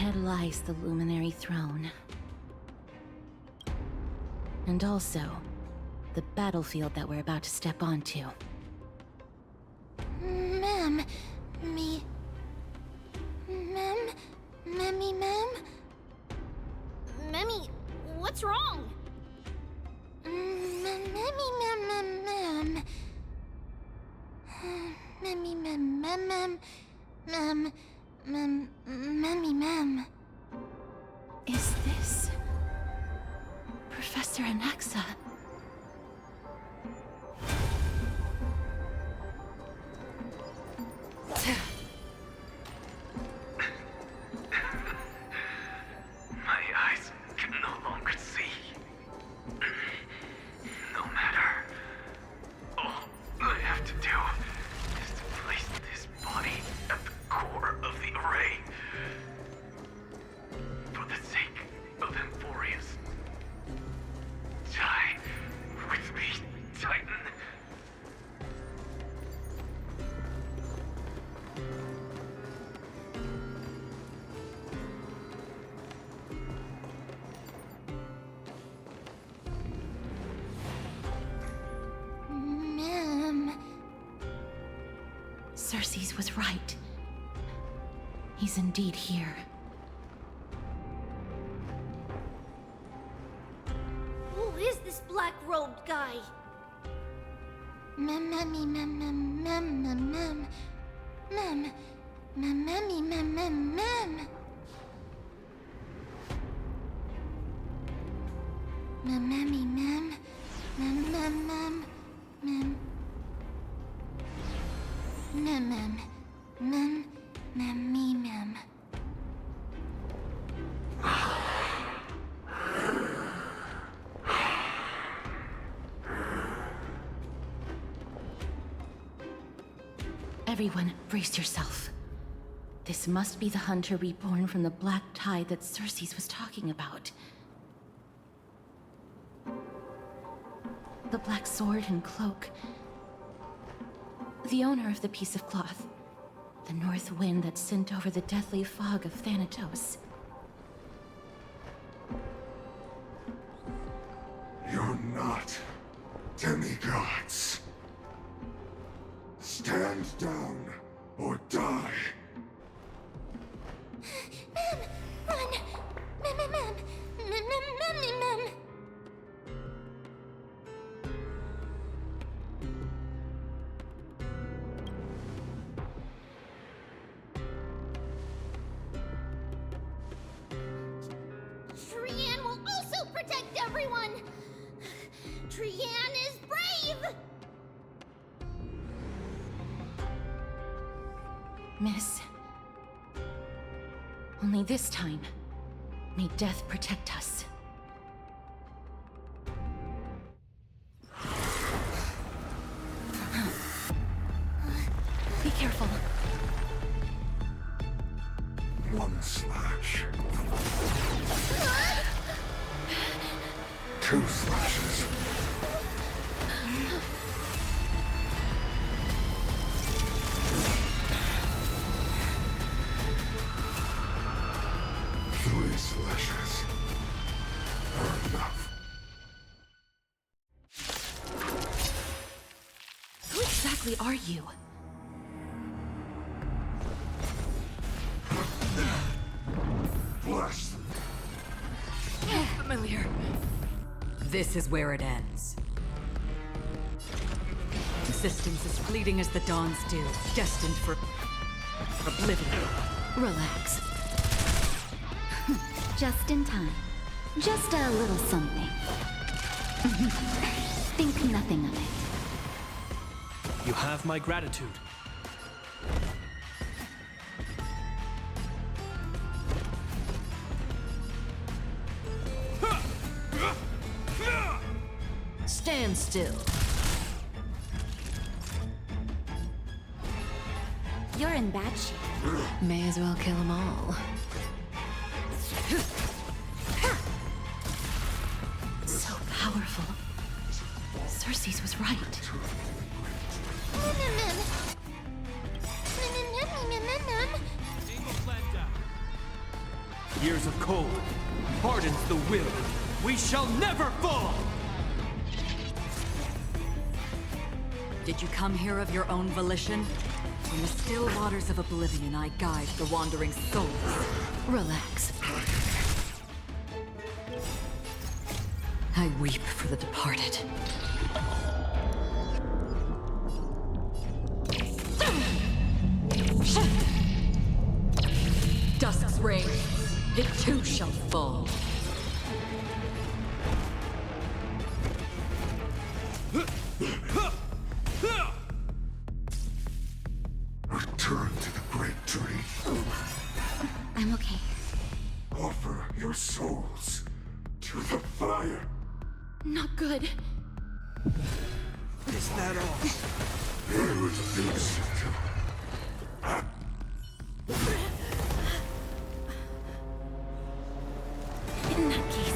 ahead lies the Luminary Throne. And also, the battlefield that we're about to step onto. Ma'am, Ma'am? Memmy, what's wrong? Memmy, ma'am. Memmy, ma'am. Is this Professor Anaxa? My eyes can no longer see. No matter. All I have to do is to place this body at the core of the array. For the sake of Emphorius. Die with me, Titan. Ma'am. Cersei's was right. He's indeed here. Who is this black-robed guy? Memmy, ma'am. Everyone, brace yourself. This must be the hunter reborn from the black tide that Cersei's was talking about. The black sword and cloak. The owner of the piece of cloth. The north wind that sent over the deathly fog of Thanatos. You're not demigods. Stand down or die. Ma'am, run! Ma'am. Trian will also protect everyone! Trian is brave! Miss. Only this time, may death protect us. Be careful. One slash. Two slashes. Three slashes are enough. Who exactly are you? Bless them. Familiar. This is where it ends. Existence is fleeting as the dawn's dew, destined for oblivion. Relax. Just in time. Just a little something. Think nothing of it. You have my gratitude. Stand still. You're in bad shape. May as well kill them all. So powerful. Cersei's was right. Years of cold hardens the will. We shall never fall! Did you come here of your own volition? In the still waters of oblivion, I guide the wandering souls. Relax. I weep for the departed. Dusk's reign, it too shall fall. Return to the great tree. I'm okay. Offer your souls to the fire. Not good. Is that all? Reduce it. In that case.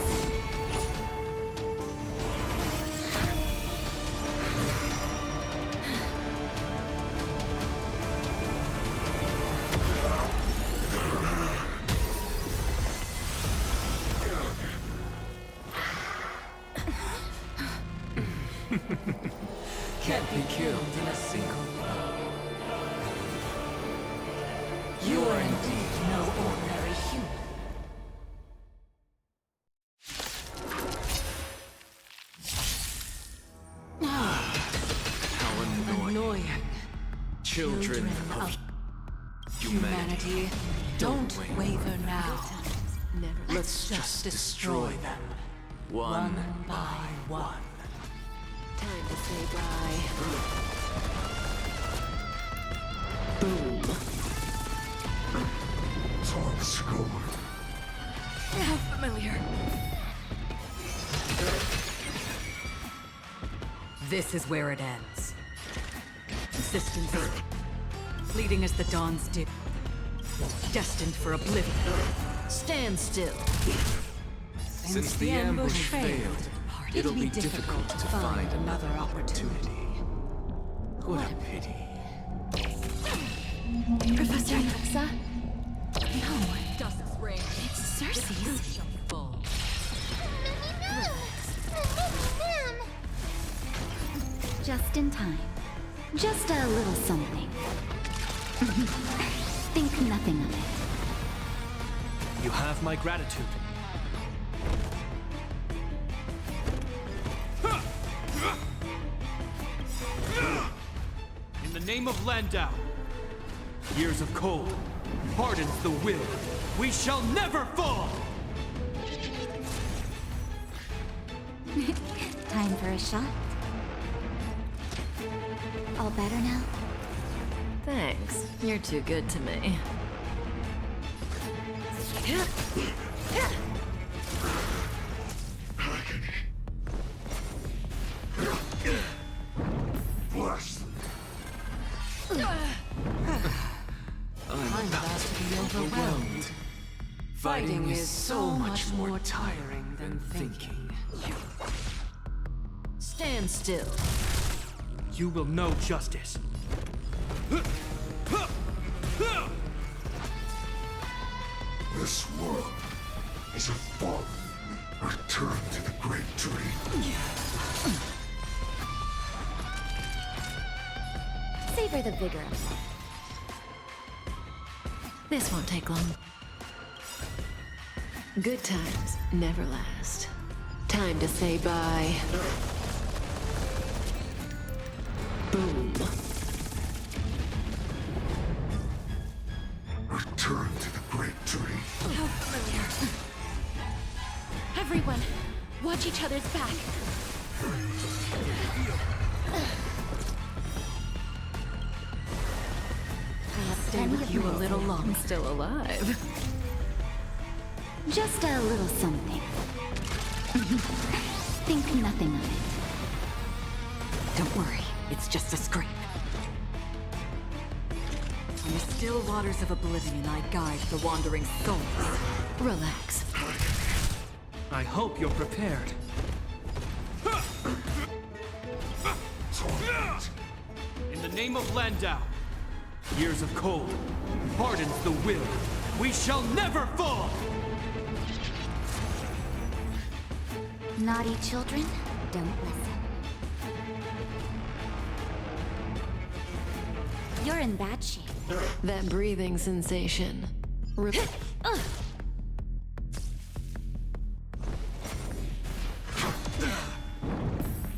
Can't be killed in a single blow. You are indeed no ordinary human. How annoying. Children of humanity. Don't waver now. Let's just destroy them. One by one. Time to say bye. Tom scored. How familiar. This is where it ends. Existence is fleeting as the dawn's dew. Destined for oblivion. Stand still. Since the ambush failed, it'll be difficult to find another opportunity. What a pity. Professor Alexa? No, Dusk's reign. it's Cersei's. Shall fall. Just in time. Just a little something. Think nothing of it. You have my gratitude. In the name of Landau, years of cold hardens the will. We shall never fall! Time for a shot. All better now? Thanks. You're too good to me. Bless them. I'm about to be overwhelmed. Fighting is so much more tiring than thinking. Stand still. You will know justice. This world is a fallen. Return to the great tree. Savor the vigor of life. This won't take long. Good times never last. Time to say bye. Boom. Return to the great tree. How familiar. Everyone, watch each other's back. Stay with you a little long. Still alive. Just a little something. Think nothing of it. Don't worry, it's just a scrape. In the still waters of oblivion, I guide the wandering souls. Relax. I hope you're prepared. In the name of Landau, years of cold hardens the will. We shall never fall! Naughty children, don't listen. You're in bad shape. That breathing sensation.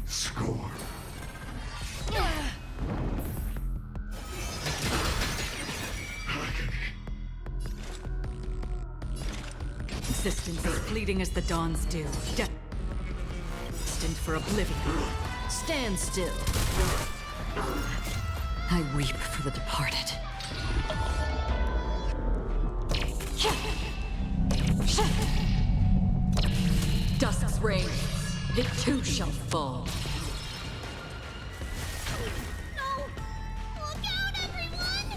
Score. Existence is fleeting as the dawn's dew. Destined for oblivion. Stand still. I weep for the departed. Dusk's reign. It too shall fall. No! Look out, everyone!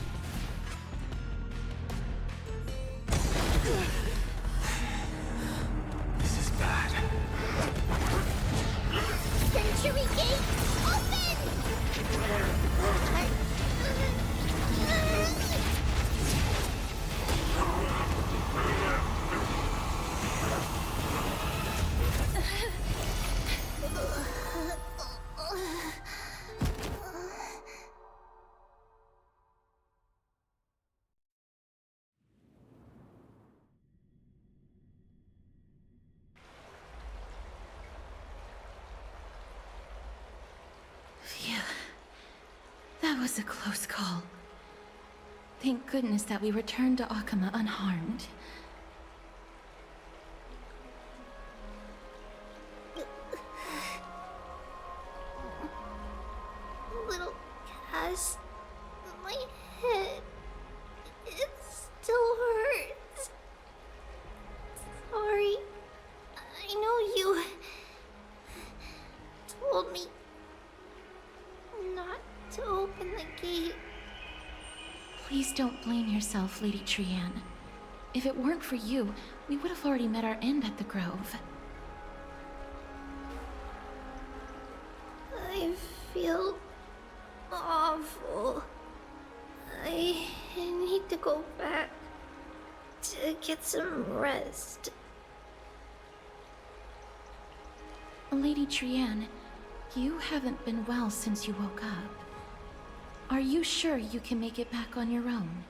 This is bad. Century Gate, open! Phew. That was a close call. Thank goodness that we returned to Akama unharmed. Little Cass, my head, it still hurts. Sorry. I know you told me not to open the gate. Please don't blame yourself, Lady Trianne. If it weren't for you, we would have already met our end at the Grove. I feel awful. I need to go back to get some rest. Lady Trianne, you haven't been well since you woke up. Are you sure you can make it back on your own?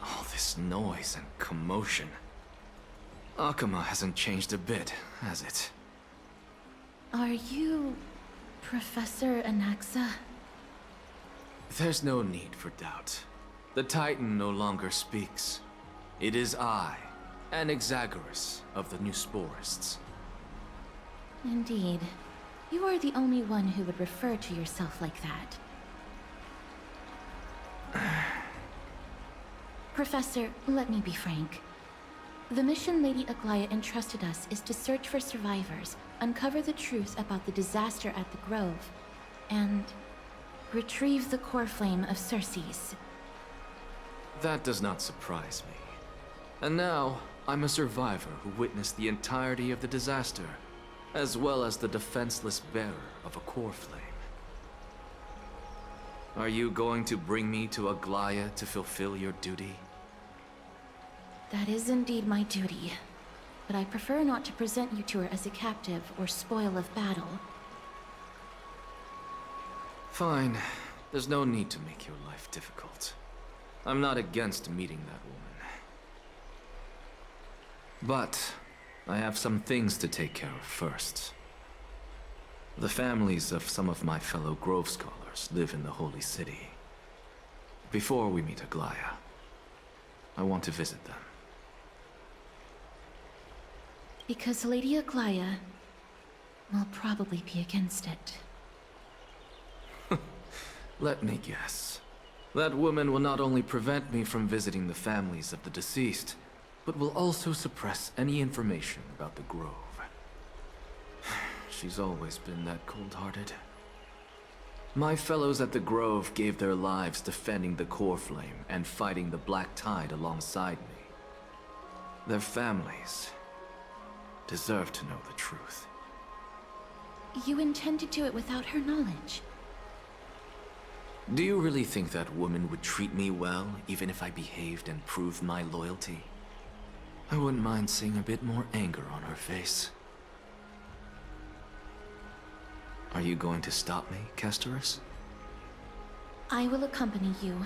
All this noise and commotion. Akama hasn't changed a bit, has it? Are you Professor Anaxa? There's no need for doubt. The Titan no longer speaks. It is I, Anaxagoras of the New Sporists. Indeed. You are the only one who would refer to yourself like that. Professor, let me be frank. The mission Lady Aglaya entrusted us is to search for survivors, uncover the truth about the disaster at the Grove, and retrieve the core flame of Circes. That does not surprise me. And now, I'm a survivor who witnessed the entirety of the disaster, as well as the defenseless bearer of a core flame. Are you going to bring me to Aglaya to fulfill your duty? That is indeed my duty, but I prefer not to present you to her as a captive or spoil of battle. Fine. There's no need to make your life difficult. I'm not against meeting that woman. But I have some things to take care of first. The families of some of my fellow Grove scholars live in the Holy City. Before we meet Aglaya, I want to visit them. Because Lady Aglaya will probably be against it. Let me guess. That woman will not only prevent me from visiting the families of the deceased, but will also suppress any information about the Grove. She's always been that cold-hearted. My fellows at the Grove gave their lives defending the core flame and fighting the Black Tide alongside me. Their families deserve to know the truth. You intend to do it without her knowledge? Do you really think that woman would treat me well, even if I behaved and proved my loyalty? I wouldn't mind seeing a bit more anger on her face. Are you going to stop me, Kesterus? I will accompany you,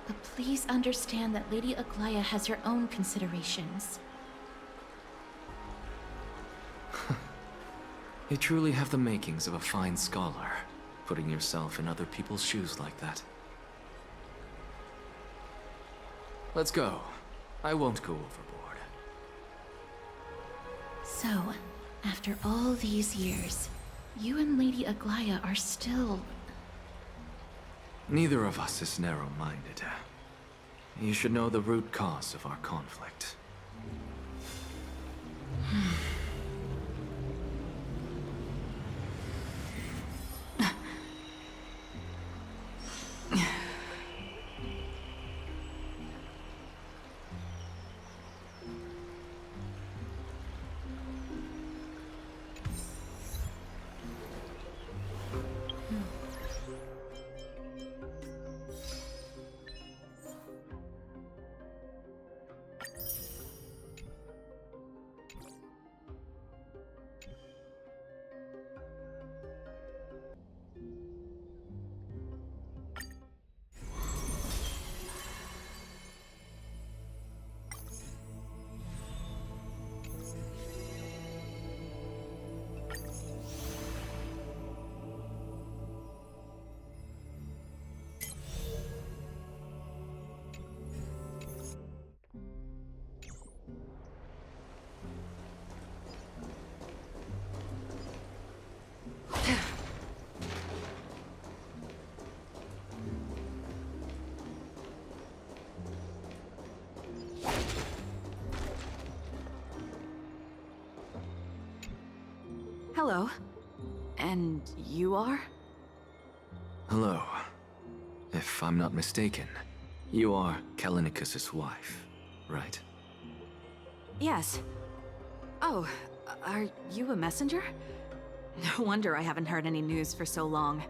but please understand that Lady Aglaya has her own considerations. You truly have the makings of a fine scholar, putting yourself in other people's shoes like that. Let's go. I won't go overboard. So, after all these years, you and Lady Aglaya are still... Neither of us is narrow-minded. You should know the root cause of our conflict. Hello. And you are? Hello. If I'm not mistaken, you are Kallinicus's wife, right? Yes. Oh, are you a messenger? No wonder I haven't heard any news for so long.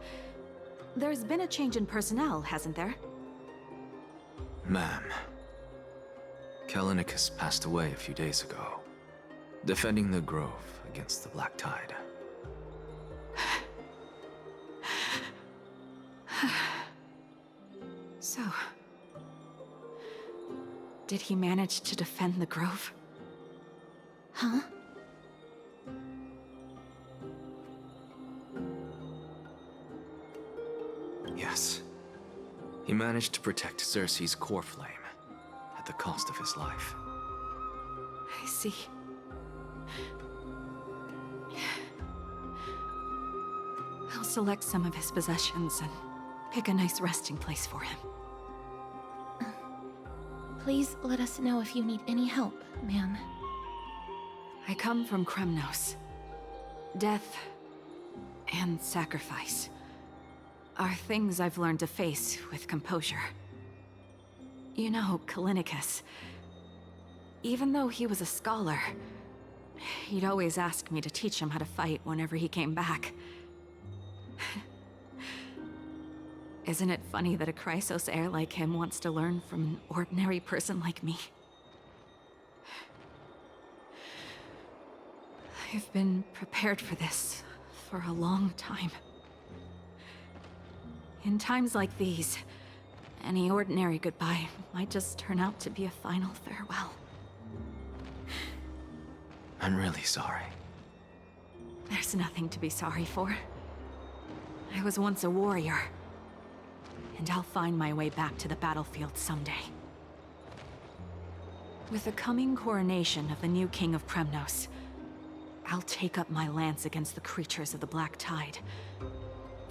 There's been a change in personnel, hasn't there? Ma'am, Kallinicus passed away a few days ago, defending the Grove against the Black Tide. So... did he manage to defend the Grove? Huh? Yes. He managed to protect Cersei's core flame, at the cost of his life. I see. I'll select some of his possessions and pick a nice resting place for him. Please let us know if you need any help, ma'am. I come from Kremnos. Death and sacrifice are things I've learned to face with composure. You know, Kallinicus, even though he was a scholar, he'd always ask me to teach him how to fight whenever he came back. Isn't it funny that a Chrysos heir like him wants to learn from an ordinary person like me? I've been prepared for this for a long time. In times like these, any ordinary goodbye might just turn out to be a final farewell. I'm really sorry. There's nothing to be sorry for. I was once a warrior, and I'll find my way back to the battlefield someday. With the coming coronation of the new king of Kremnos, I'll take up my lance against the creatures of the Black Tide,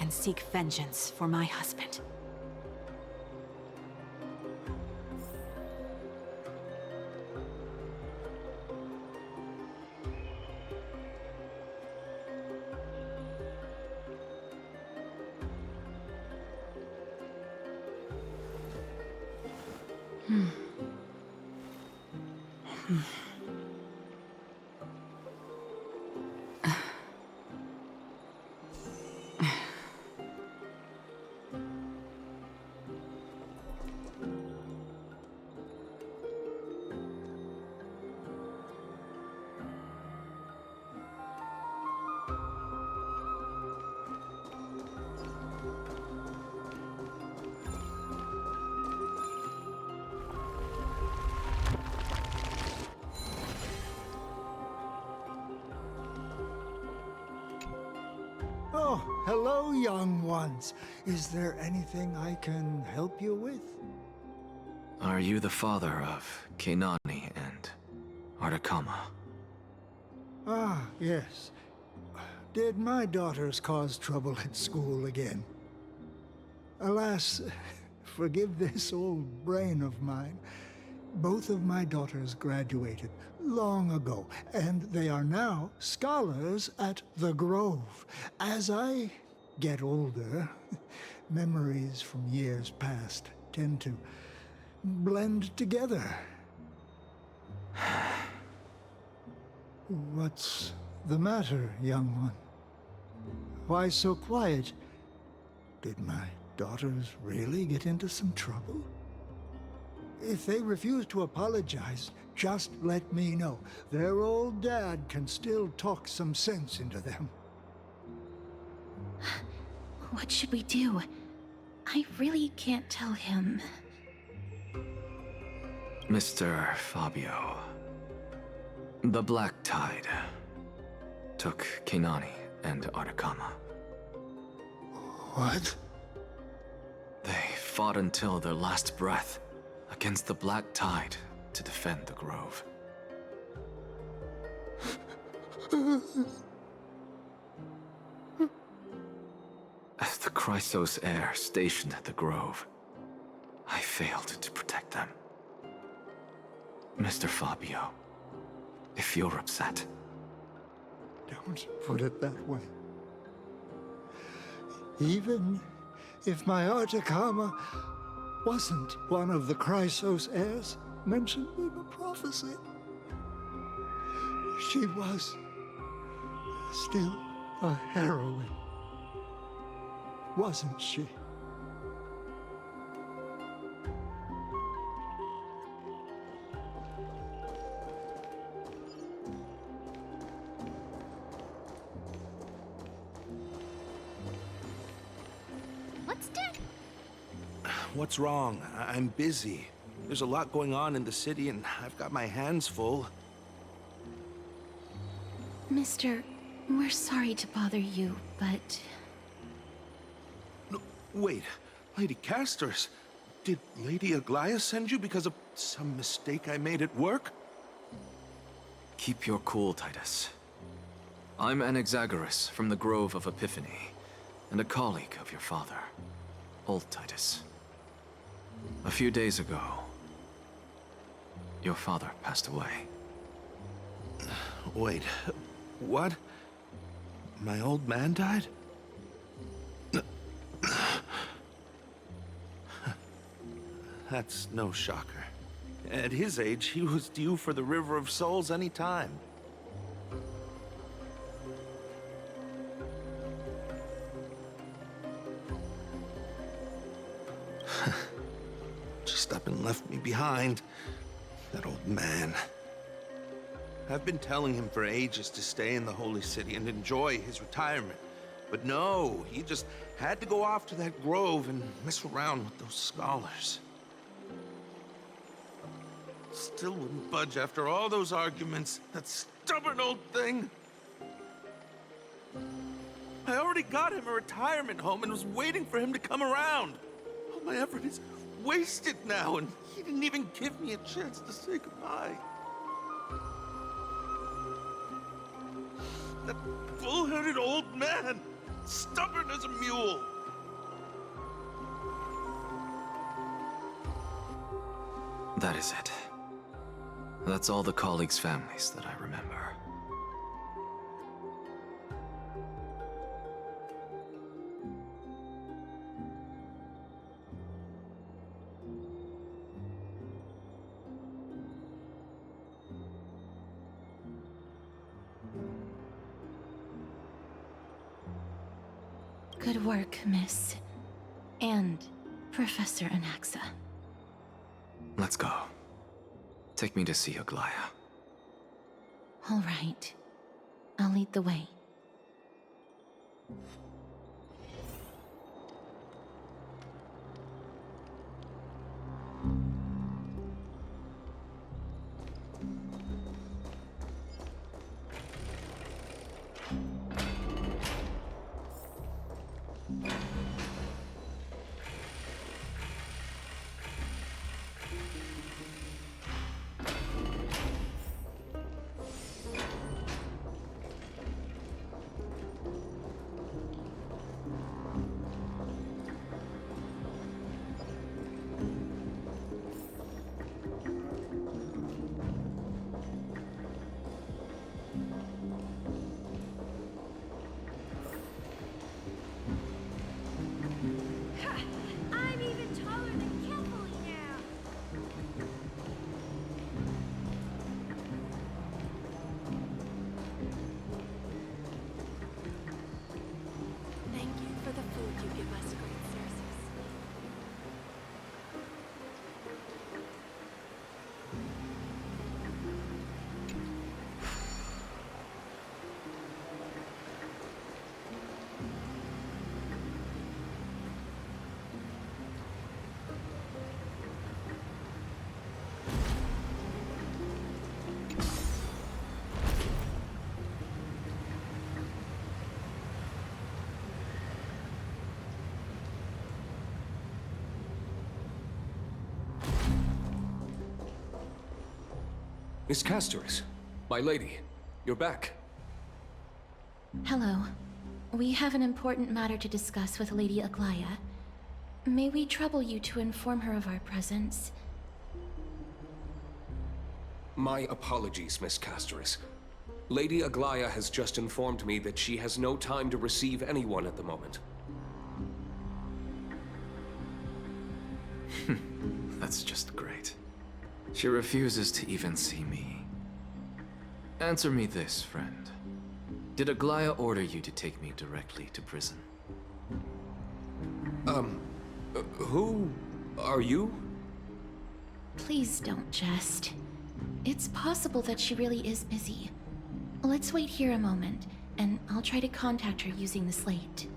and seek vengeance for my husband. Oh, hello, young ones. Is there anything I can help you with? Are you the father of Keinani and Artakama? Ah, yes. Did my daughters cause trouble at school again? Alas, forgive this old brain of mine. Both of my daughters graduated long ago, and they are now scholars at the Grove. As I get older, memories from years past tend to blend together. What's the matter, young one? Why so quiet? Did my daughters really get into some trouble? If they refuse to apologize, just let me know. Their old dad can still talk some sense into them. What should we do? I really can't tell him. Mr. Fabio. The Black Tide took Keinani and Artakama. What? They fought until their last breath against the Black Tide to defend the Grove. As the Chrysos heir stationed at the Grove, I failed to protect them. Mr. Fabio, if you're upset... Don't put it that way. Even if my Artakama wasn't one of the Chrysos heirs mentioned in the prophecy, she was still a heroine, wasn't she? What's wrong? I'm busy. There's a lot going on in the city, and I've got my hands full. Mister, we're sorry to bother you, but... No, wait, Lady Casters, did Lady Aglaia send you because of some mistake I made at work? Keep your cool, Titus. I'm Anaxagoras from the Grove of Epiphany, and a colleague of your father, Old Titus. A few days ago, your father passed away. Wait, what? My old man died? That's no shocker. At his age, he was due for the River of Souls any time. Just up and left me behind. That old man. I've been telling him for ages to stay in the Holy City and enjoy his retirement. But no, he just had to go off to that grove and mess around with those scholars. Still wouldn't budge after all those arguments. That stubborn old thing. I already got him a retirement home and was waiting for him to come around. All my effort is wasted now, and he didn't even give me a chance to say goodbye. That full-headed old man, stubborn as a mule. That is it. That's all the colleagues' families that I remember. Good work, Miss. And Professor Anaxa. Let's go. Take me to see Aglaia. All right. I'll lead the way. Miss Casterus, my lady, you're back. Hello. We have an important matter to discuss with Lady Aglaya. May we trouble you to inform her of our presence? My apologies, Miss Casterus. Lady Aglaya has just informed me that she has no time to receive anyone at the moment. That's just great. She refuses to even see me. Answer me this, friend. Did Aglaya order you to take me directly to prison? Who are you? Please don't jest. It's possible that she really is busy. Let's wait here a moment, and I'll try to contact her using the slate.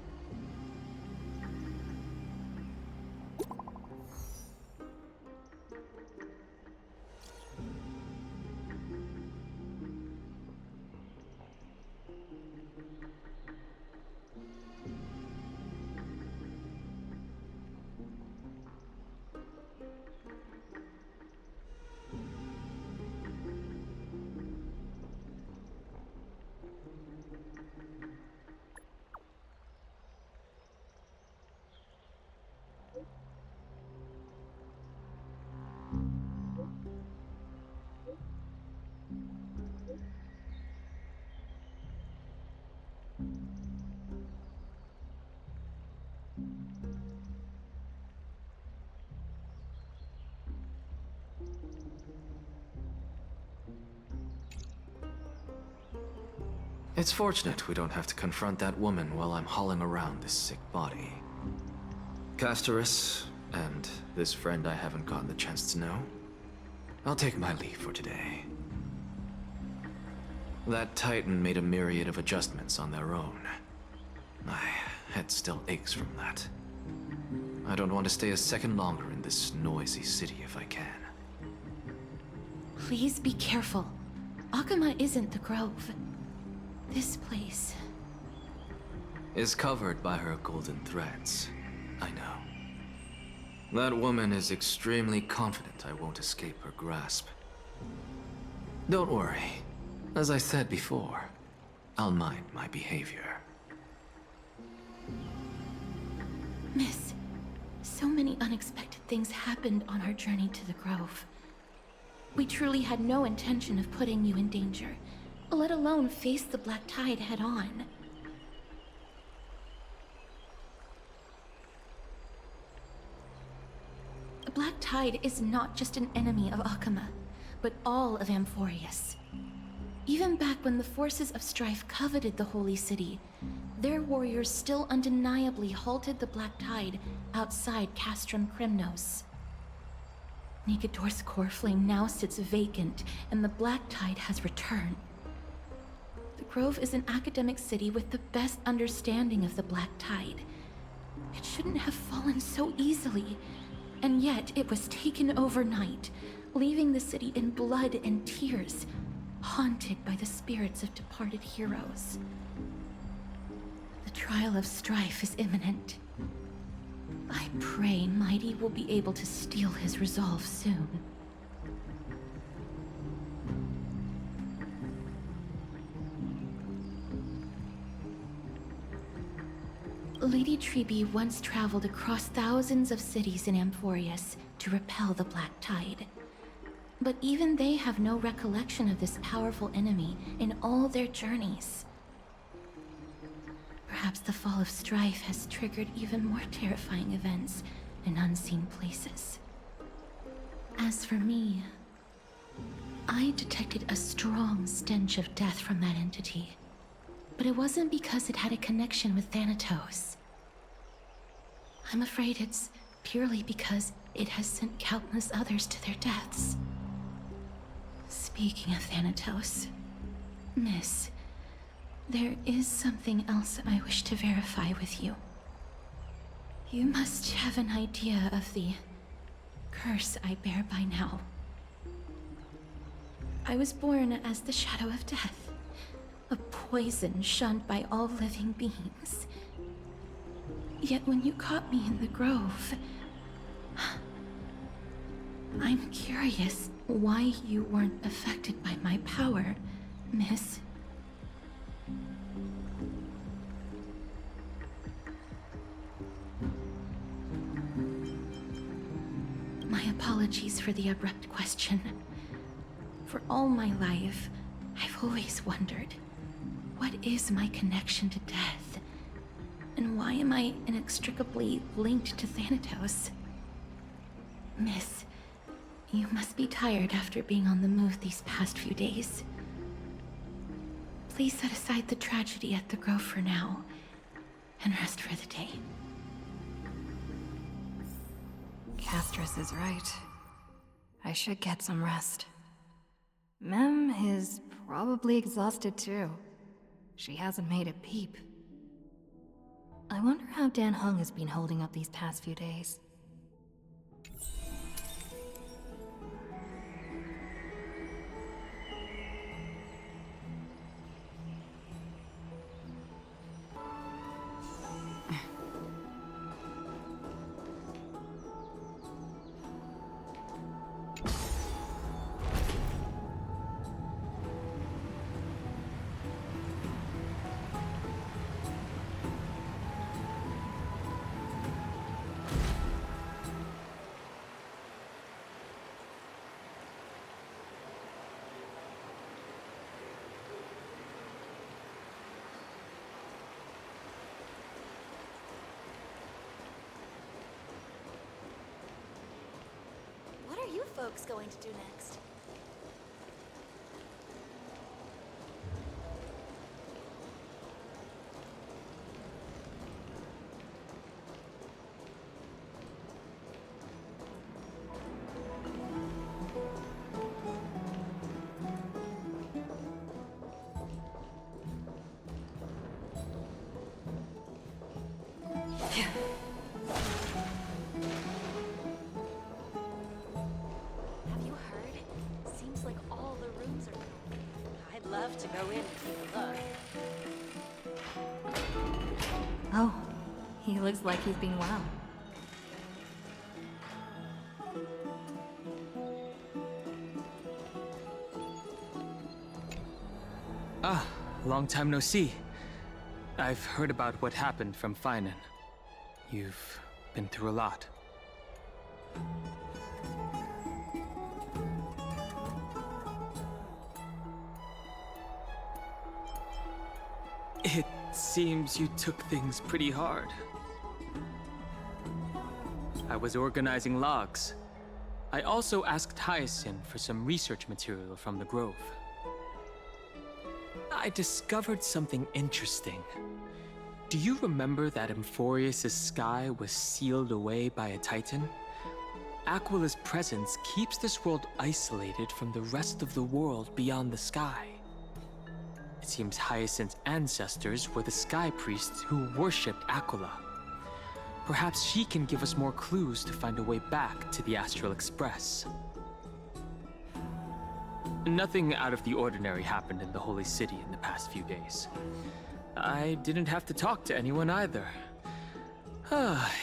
It's fortunate we don't have to confront that woman while I'm hauling around this sick body. Casterus, and this friend I haven't gotten the chance to know, I'll take my leave for today. That Titan made a myriad of adjustments on their own. My head still aches from that. I don't want to stay a second longer in this noisy city if I can. Please be careful. Akama isn't the Grove. This place is covered by her golden threads. I know. That woman is extremely confident I won't escape her grasp. Don't worry. As I said before, I'll mind my behavior. Miss, so many unexpected things happened on our journey to the Grove. We truly had no intention of putting you in danger, let alone face the Black Tide head-on. The Black Tide is not just an enemy of Akama, but all of Amphorius. Even back when the forces of strife coveted the Holy City, their warriors still undeniably halted the Black Tide outside Castrum Krymnos. Nigador's core flame now sits vacant, and the Black Tide has returned. The Grove is an academic city with the best understanding of the Black Tide. It shouldn't have fallen so easily, and yet it was taken overnight, leaving the city in blood and tears, haunted by the spirits of departed heroes. The trial of strife is imminent. I pray Mighty will be able to steal his resolve soon. Lady Trebe once traveled across thousands of cities in Amphorius to repel the Black Tide. But even they have no recollection of this powerful enemy in all their journeys. Perhaps the fall of strife has triggered even more terrifying events in unseen places. As for me, I detected a strong stench of death from that entity. But it wasn't because it had a connection with Thanatos. I'm afraid it's purely because it has sent countless others to their deaths. Speaking of Thanatos, Miss, there is something else I wish to verify with you. You must have an idea of the curse I bear by now. I was born as the shadow of death, a poison shunned by all living beings. Yet when you caught me in the grove, I'm curious, why you weren't affected by my power, Miss. My apologies for the abrupt question. For all my life, I've always wondered, what is my connection to death? And why am I inextricably linked to Thanatos? Miss, you must be tired after being on the move these past few days. Please set aside the tragedy at the Grove for now, and rest for the day. Castris is right. I should get some rest. Mem is probably exhausted too. She hasn't made a peep. I wonder how Dan Heng has been holding up these past few days. What are you folks going to do next? Have you heard? Seems like all the rooms are open. I'd love to go in and take a look. Oh, he looks like he's been well. Ah, long time no see. I've heard about what happened from Finan. You've been through a lot. It seems you took things pretty hard. I was organizing logs. I also asked Hyacinth for some research material from the Grove. I discovered something interesting. Do you remember that Emphorius' sky was sealed away by a Titan? Aquila's presence keeps this world isolated from the rest of the world beyond the sky. It seems Hyacinth's ancestors were the Sky Priests who worshipped Aquila. Perhaps she can give us more clues to find a way back to the Astral Express. Nothing out of the ordinary happened in the Holy City in the past few days. I didn't have to talk to anyone either.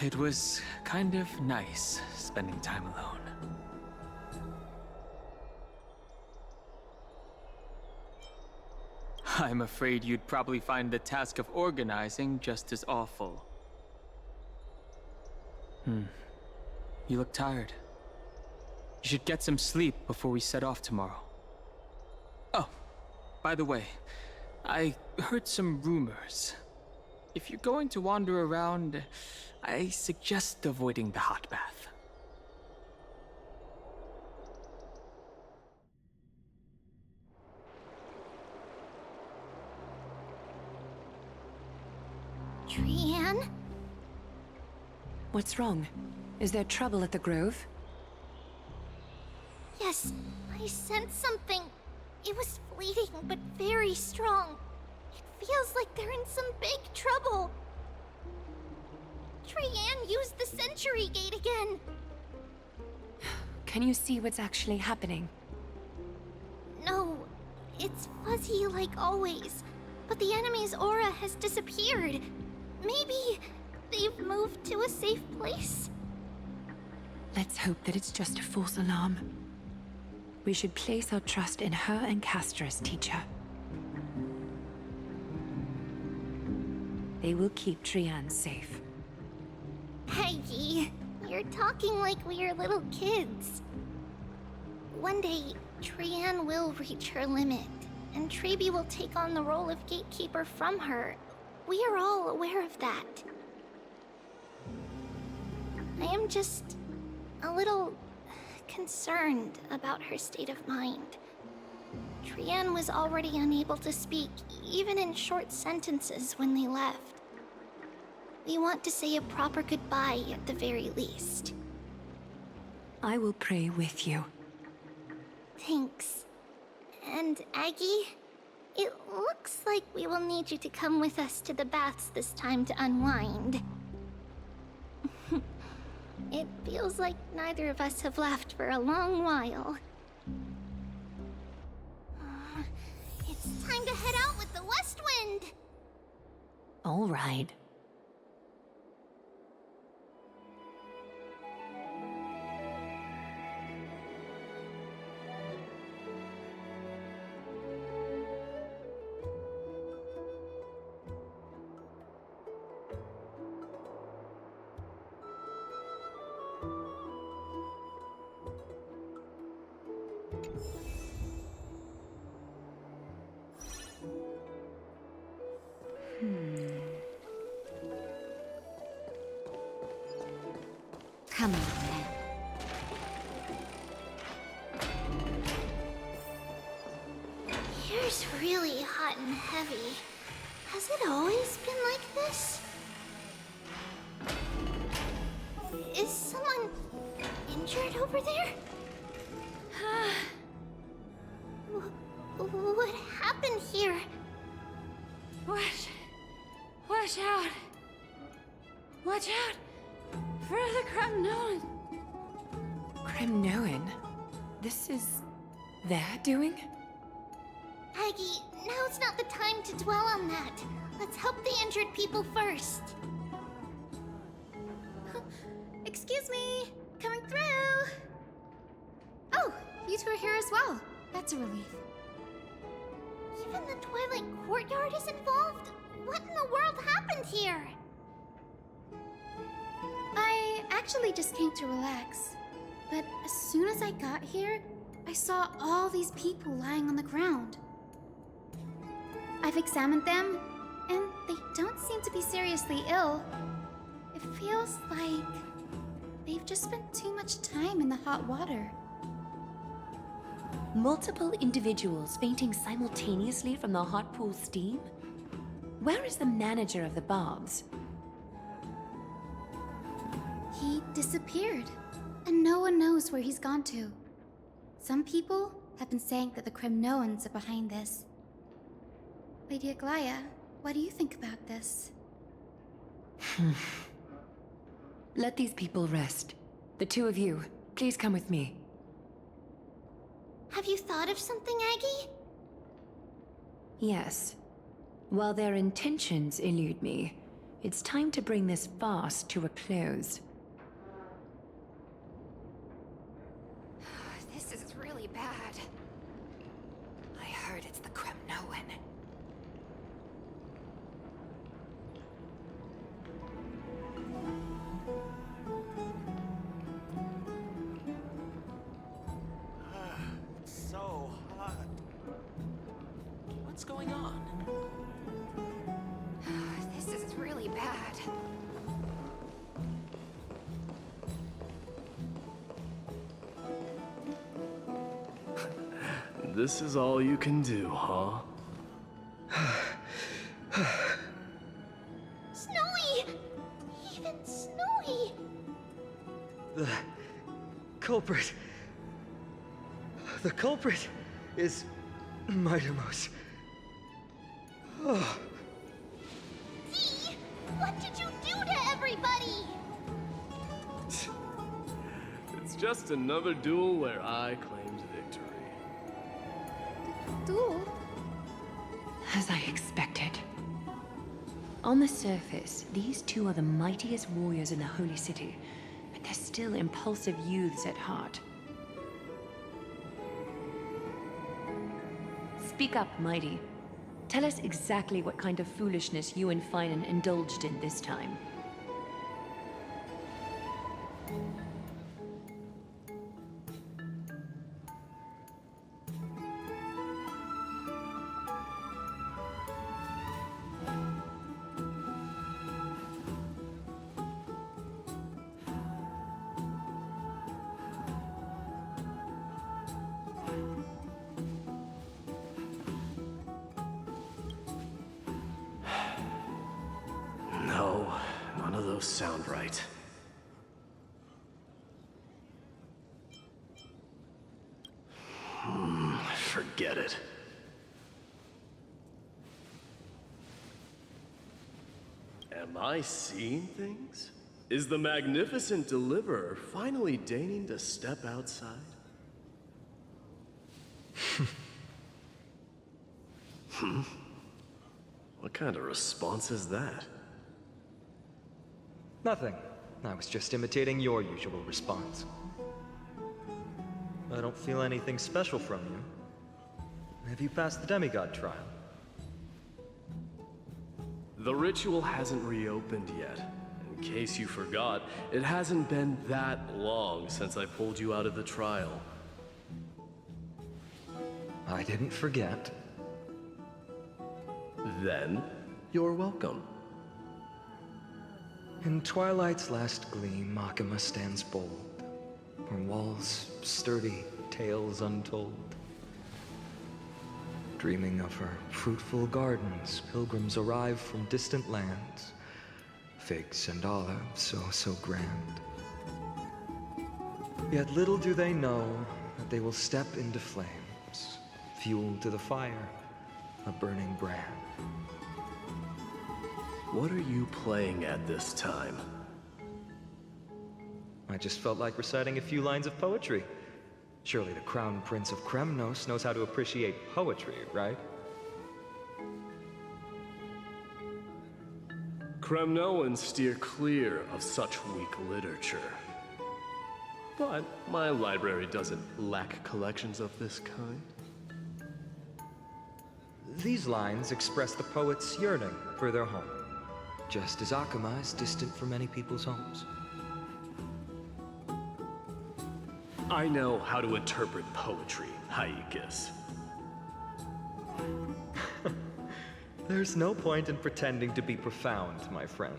It was kind of nice spending time alone. I'm afraid you'd probably find the task of organizing just as awful. You look tired. You should get some sleep before we set off tomorrow. Oh, by the way, I heard some rumors. If you're going to wander around, I suggest avoiding the hot bath. Trianne? What's wrong? Is there trouble at the Grove? Yes, I sensed something. It was fleeting, but very strong. It feels like they're in some big trouble. Trianne used the Century Gate again. Can you see what's actually happening? No, it's fuzzy like always. But the enemy's aura has disappeared. Maybe they've moved to a safe place? Let's hope that it's just a false alarm. We should place our trust in her and Castorus, teacher. They will keep Trian safe. Peggy, you're talking like we are little kids. One day, Trian will reach her limit, and Trebi will take on the role of gatekeeper from her. We are all aware of that. I am just a little concerned about her state of mind. Trian was already unable to speak, even in short sentences when they left. We want to say a proper goodbye at the very least. I will pray with you. Thanks. And Aggie, it looks like we will need you to come with us to the baths this time to unwind. It feels like neither of us have laughed for a long while. It's time to head out with the West Wind! All right. Come on, then. Here's really hot and heavy. Has it always been like this? Is someone injured over there? What happened here? Watch out! Watch out! For the Kremnoan! Kremnoan? This is their doing? Aggie, now's not the time to dwell on that. Let's help the injured people first. Excuse me! Coming through! Oh, you two are here as well. That's a relief. Even the Twilight Courtyard is involved? What in the world happened here? I actually just came to relax. But as soon as I got here, I saw all these people lying on the ground. I've examined them, and they don't seem to be seriously ill. It feels like they've just spent too much time in the hot water. Multiple individuals fainting simultaneously from the hot pool steam? Where is the manager of the baths? He disappeared, and no one knows where he's gone to. Some people have been saying that the Kremnoans are behind this. Lady Aglaya, what do you think about this? Let these people rest. The two of you, please come with me. Have you thought of something, Aggie? Yes. While their intentions elude me, it's time to bring this farce to a close. This is really bad. I heard it's the Kremnoan. So hot. What's going on? This is really bad. This is all you can do, huh? Snowy! Even Snowy! The culprit is Mightimos. Oh. Dee, what did you do to everybody? It's just another duel where I claimed victory. Duel? As I expected. On the surface, these two are the mightiest warriors in the Holy City, but they're still impulsive youths at heart. Speak up, Mighty. Tell us exactly what kind of foolishness you and Finan indulged in this time. No, none of those sound right. Forget it. Am I seeing things? Is the magnificent deliverer finally deigning to step outside? What kind of response is that? Nothing. I was just imitating your usual response. I don't feel anything special from you. Have you passed the demigod trial? The ritual hasn't reopened yet. In case you forgot, it hasn't been that long since I pulled you out of the trial. I didn't forget. Then, you're welcome. In twilight's last gleam, Makima stands bold. Her walls sturdy, tales untold. Dreaming of her fruitful gardens, pilgrims arrive from distant lands. Figs and olives, so grand. Yet little do they know that they will step into flames, fuel to the fire, a burning brand. What are you playing at this time? I just felt like reciting a few lines of poetry. Surely the Crown Prince of Kremnos knows how to appreciate poetry, right? Kremnoans steer clear of such weak literature. But my library doesn't lack collections of this kind. These lines express the poet's yearning for their home, just as Akama is distant from many people's homes. I know how to interpret poetry, Haikis. There's no point in pretending to be profound, my friend.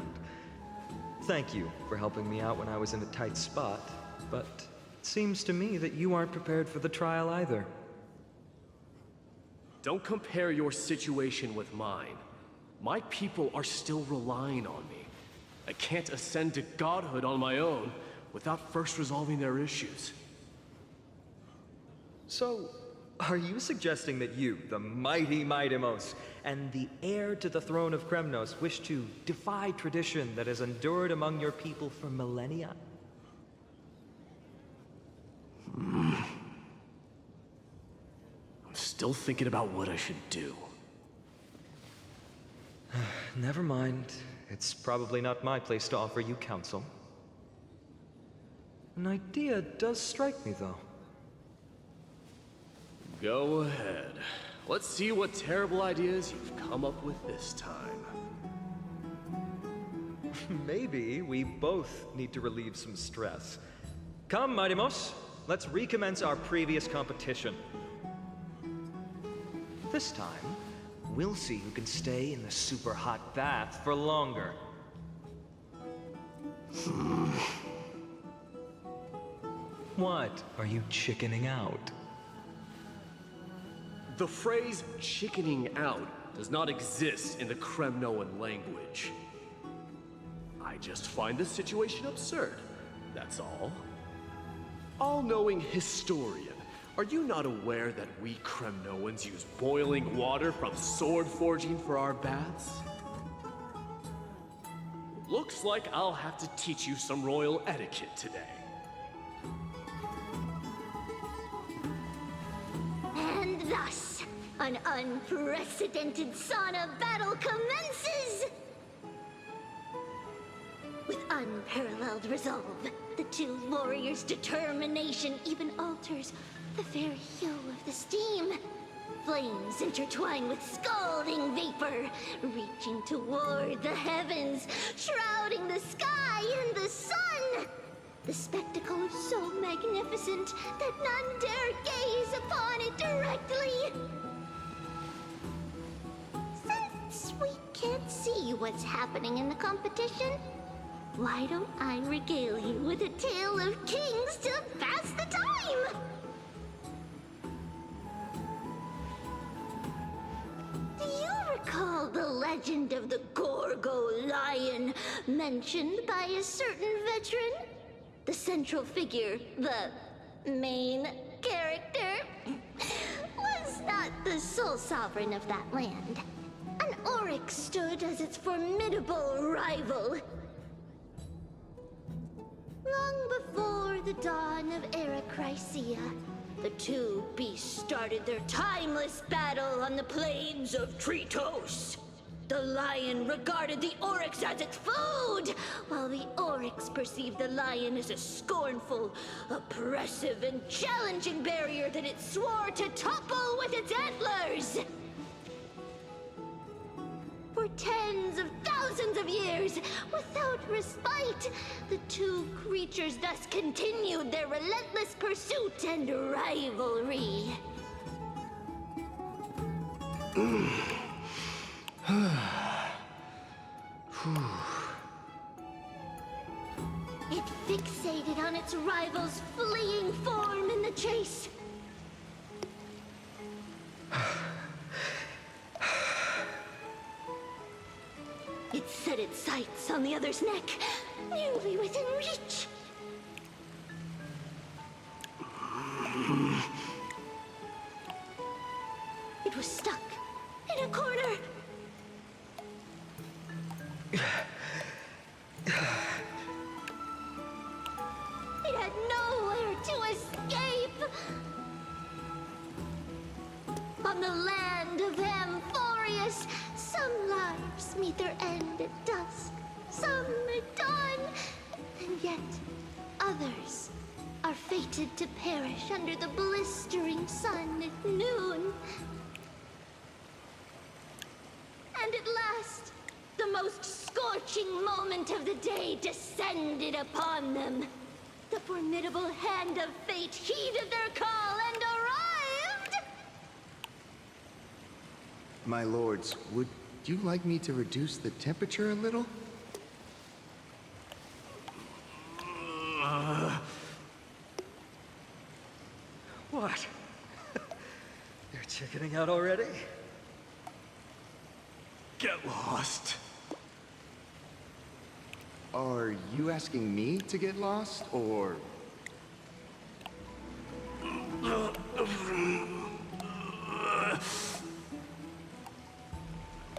Thank you for helping me out when I was in a tight spot, but it seems to me that you aren't prepared for the trial either. Don't compare your situation with mine. My people are still relying on me. I can't ascend to godhood on my own without first resolving their issues. So, are you suggesting that you, the mighty Mightimos, and the heir to the throne of Kremnos, wish to defy tradition that has endured among your people for millennia? I'm still thinking about what I should do. Never mind. It's probably not my place to offer you counsel. An idea does strike me, though. Go ahead. Let's see what terrible ideas you've come up with this time. Maybe we both need to relieve some stress. Come, Mightimos, let's recommence our previous competition. This time, we'll see who can stay in the super hot bath for longer. What? Are you chickening out? The phrase chickening out does not exist in the Kremnoan language. I just find the situation absurd, that's all. All-knowing historian, are you not aware that we Kremnoans use boiling water from sword forging for our baths? Looks like I'll have to teach you some royal etiquette today. And thus, an unprecedented sauna battle commences! With unparalleled resolve, the two warriors' determination even alters the very hue of the steam. Flames intertwine with scalding vapor, reaching toward the heavens, shrouding the sky and the sun. The spectacle is so magnificent that none dare gaze upon it directly. Since we can't see what's happening in the competition, why don't I regale you with a tale of kings to pass the time? Do you recall the legend of the Gorgo lion mentioned by a certain veteran? The central figure, the main character, was not the sole sovereign of that land. An Oryx stood as its formidable rival. Long before the dawn of Era Chrysia, the two beasts started their timeless battle on the plains of Tritos. The lion regarded the Oryx as its food, while the Oryx perceived the lion as a scornful, oppressive, and challenging barrier that it swore to topple with its antlers. For tens of thousands of years, without respite, the two creatures thus continued their relentless pursuit and rivalry. It fixated on its rival's fleeing form in the chase. It set its sights on the other's neck, nearly within reach. It was stuck in a corner. It had nowhere to escape. On the land of Amphorius, some lives meet their end at dusk, some at dawn, and yet others are fated to perish under the blistering sun at noon. And at last, the most scorching moment of the day descended upon them. The formidable hand of fate heeded their call and arrived! My lords, would you like me to reduce the temperature a little? What? You're chickening out already? Get lost. Are you asking me to get lost, or...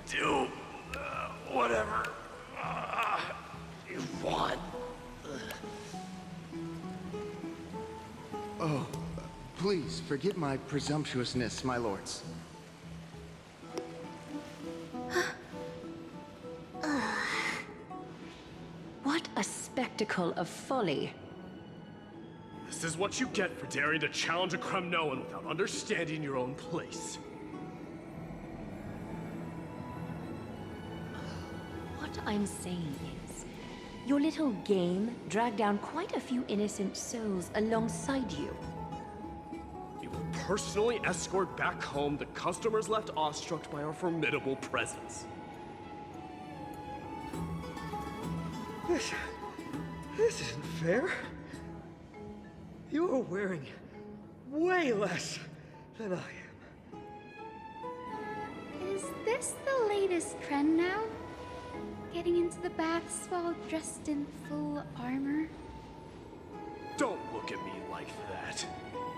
Do whatever you want. Oh, please forget my presumptuousness, my lords. What a spectacle of folly. This is what you get for daring to challenge a Kremnoan without understanding your own place. What I'm saying is, your little game dragged down quite a few innocent souls alongside you. You will personally escort back home the customers left awestruck by our formidable presence. This isn't fair. You are wearing way less than I am. Is this the latest trend now? Getting into the baths while dressed in full armor? Don't look at me like that.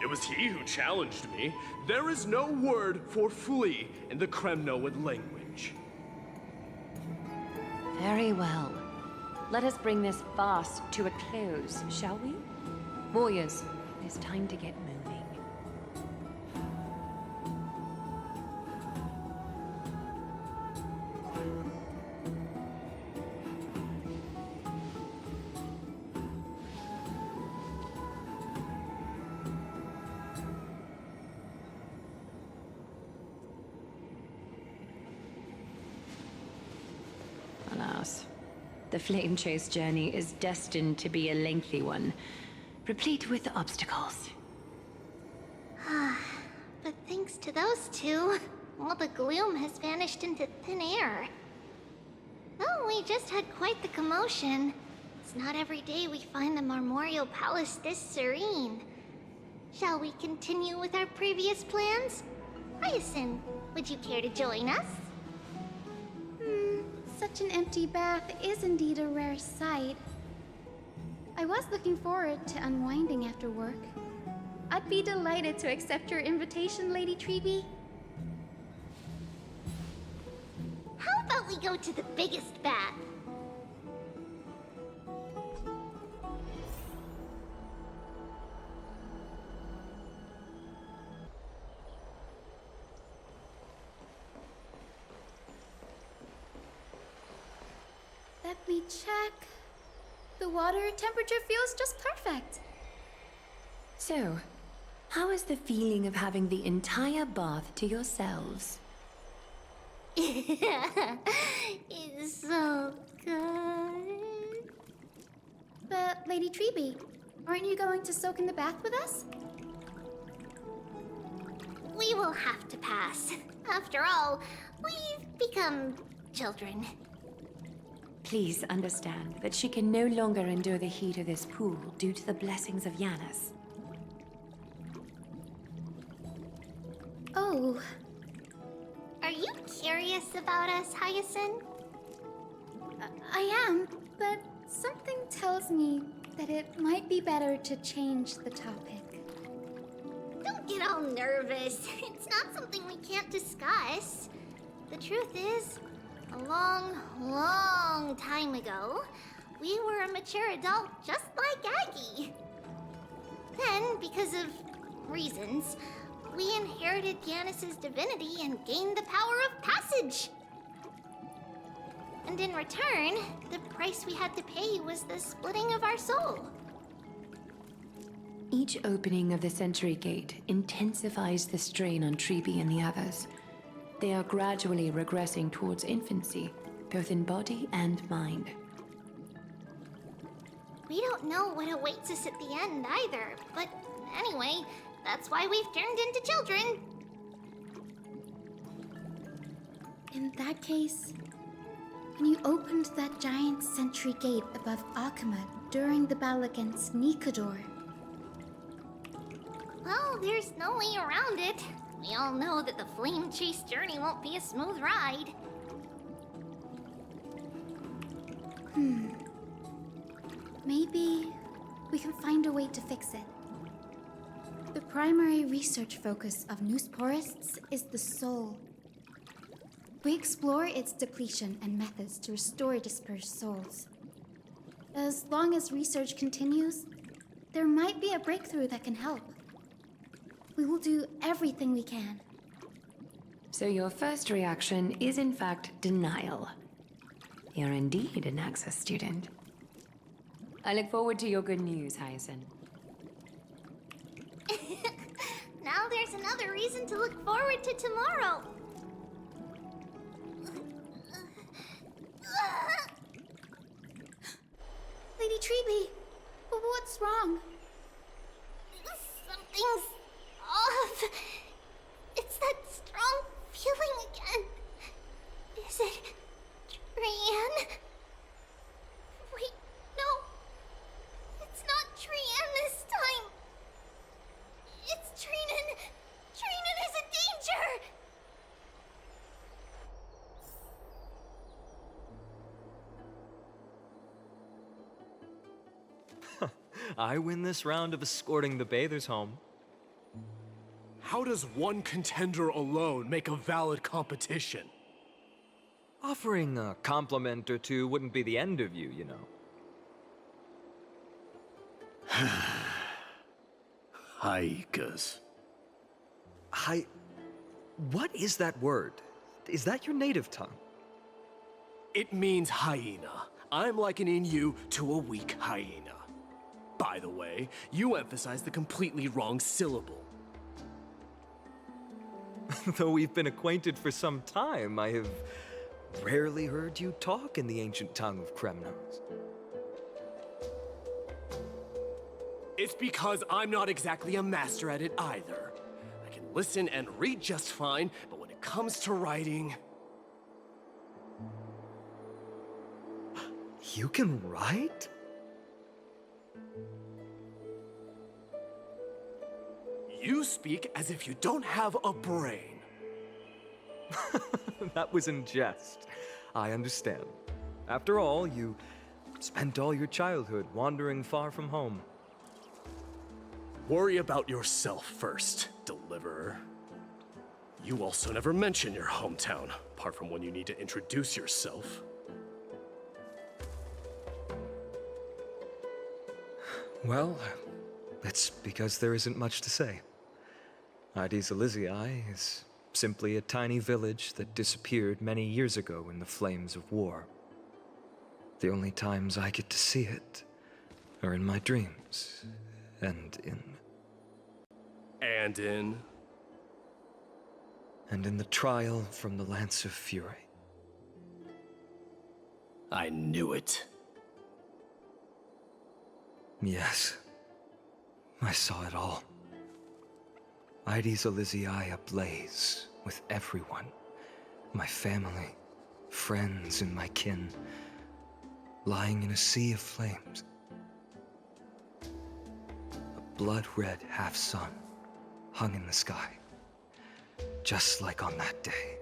It was he who challenged me. There is no word for flee in the Kremnoan language. Very well. Let us bring this farce to a close, shall we? Warriors, it's time to get moving. us. The Flame Chase journey is destined to be a lengthy one, replete with obstacles. But thanks to those two, all the gloom has vanished into thin air. Oh, we just had quite the commotion. It's not every day we find the Marmorial Palace this serene. Shall we continue with our previous plans? Hyacinth, would you care to join us? Such an empty bath is indeed a rare sight. I was looking forward to unwinding after work. I'd be delighted to accept your invitation, Lady Treeby. How about we go to the biggest bath? Let me check. The water temperature feels just perfect. So, how is the feeling of having the entire bath to yourselves? It's so good. But, Lady Treeby, aren't you going to soak in the bath with us? We will have to pass. After all, we've become children. Please understand that she can no longer endure the heat of this pool due to the blessings of Yanis. Oh. Are you curious about us, Hyacinth? I am, but something tells me that it might be better to change the topic. Don't get all nervous. It's not something we can't discuss. The truth is, a long time ago, we were a mature adult just like Aggie. Then, because of reasons, we inherited Yanis's divinity and gained the power of passage. And in return, the price we had to pay was the splitting of our soul. Each opening of the Century Gate intensifies the strain on Treeby and the others. They are gradually regressing towards infancy, both in body and mind. We don't know what awaits us at the end either, but anyway, that's why we've turned into children. In that case, when you opened that giant sentry gate above Akama during the battle against Nikador. Well, there's no way around it. We all know that the Flame Chase journey won't be a smooth ride. Maybe we can find a way to fix it. The primary research focus of Noosporists is the soul. We explore its depletion and methods to restore dispersed souls. As long as research continues, there might be a breakthrough that can help. We will do everything we can. So your first reaction is in fact denial. You're indeed an Access student. I look forward to your good news, Hyacinth. Now there's another reason to look forward to tomorrow. Lady Treeby, what's wrong? Something's off. It's that strong feeling again. Is it Trian? Wait, no. It's not Trian this time. It's Trinan. Trinan is in danger. I win this round of escorting the bathers home. How does one contender alone make a valid competition? Offering a compliment or two wouldn't be the end of you, you know. Haikas. What is that word? Is that your native tongue? It means hyena. I'm likening you to a weak hyena. By the way, you emphasize the completely wrong syllable. Though we've been acquainted for some time, I have rarely heard you talk in the ancient tongue of Kremnos. It's because I'm not exactly a master at it either. I can listen and read just fine, but when it comes to writing... You can write? You speak as if you don't have a brain. That was in jest. I understand. After all, you spent all your childhood wandering far from home. Worry about yourself first, Deliverer. You also never mention your hometown, apart from when you need to introduce yourself. Well, it's because there isn't much to say. Ides Elysiae is simply a tiny village that disappeared many years ago in the flames of war. The only times I get to see it are in my dreams, and in the trial from the Lance of Fury. I knew it. Yes, I saw it all. Ides Elysiae ablaze with everyone. My family, friends, and my kin, lying in a sea of flames. A blood-red half-sun hung in the sky, just like on that day.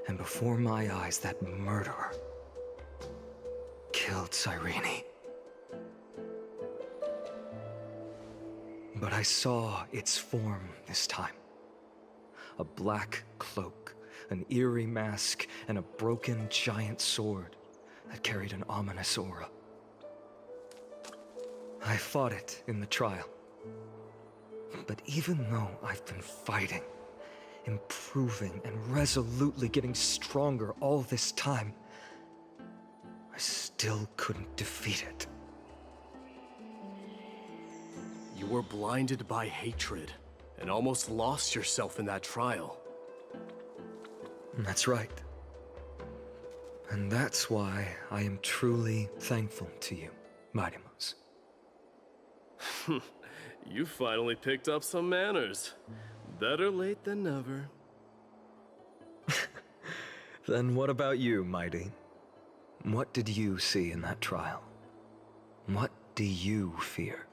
And before my eyes, that murderer killed Cyrene. But I saw its form this time. A black cloak, an eerie mask, and a broken giant sword that carried an ominous aura. I fought it in the trial. But even though I've been fighting, improving, and resolutely getting stronger all this time, I still couldn't defeat it. You were blinded by hatred, and almost lost yourself in that trial. That's right. And that's why I am truly thankful to you, Mightymouse. You finally picked up some manners. Better late than never. Then what about you, Mighty? What did you see in that trial? What do you fear?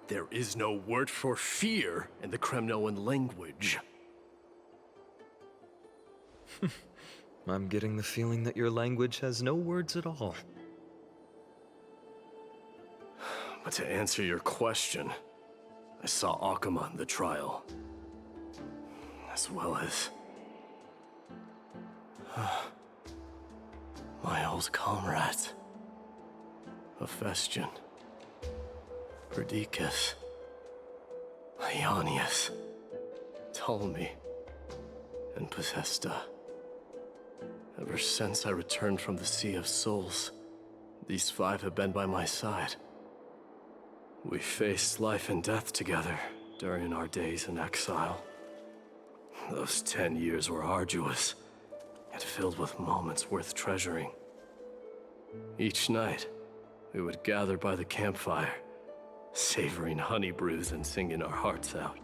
There is no word for fear in the Kremnoan language. I'm getting the feeling that your language has no words at all. But to answer your question, I saw Akuma in the trial. As well as... my old comrades. Hephaestion. Perdiccas. Ionius. Ptolemy. And Possesta. Ever since I returned from the Sea of Souls, these five have been by my side. We faced life and death together during our days in exile. Those 10 years were arduous, yet filled with moments worth treasuring. Each night, we would gather by the campfire, savoring honey brews and singing our hearts out.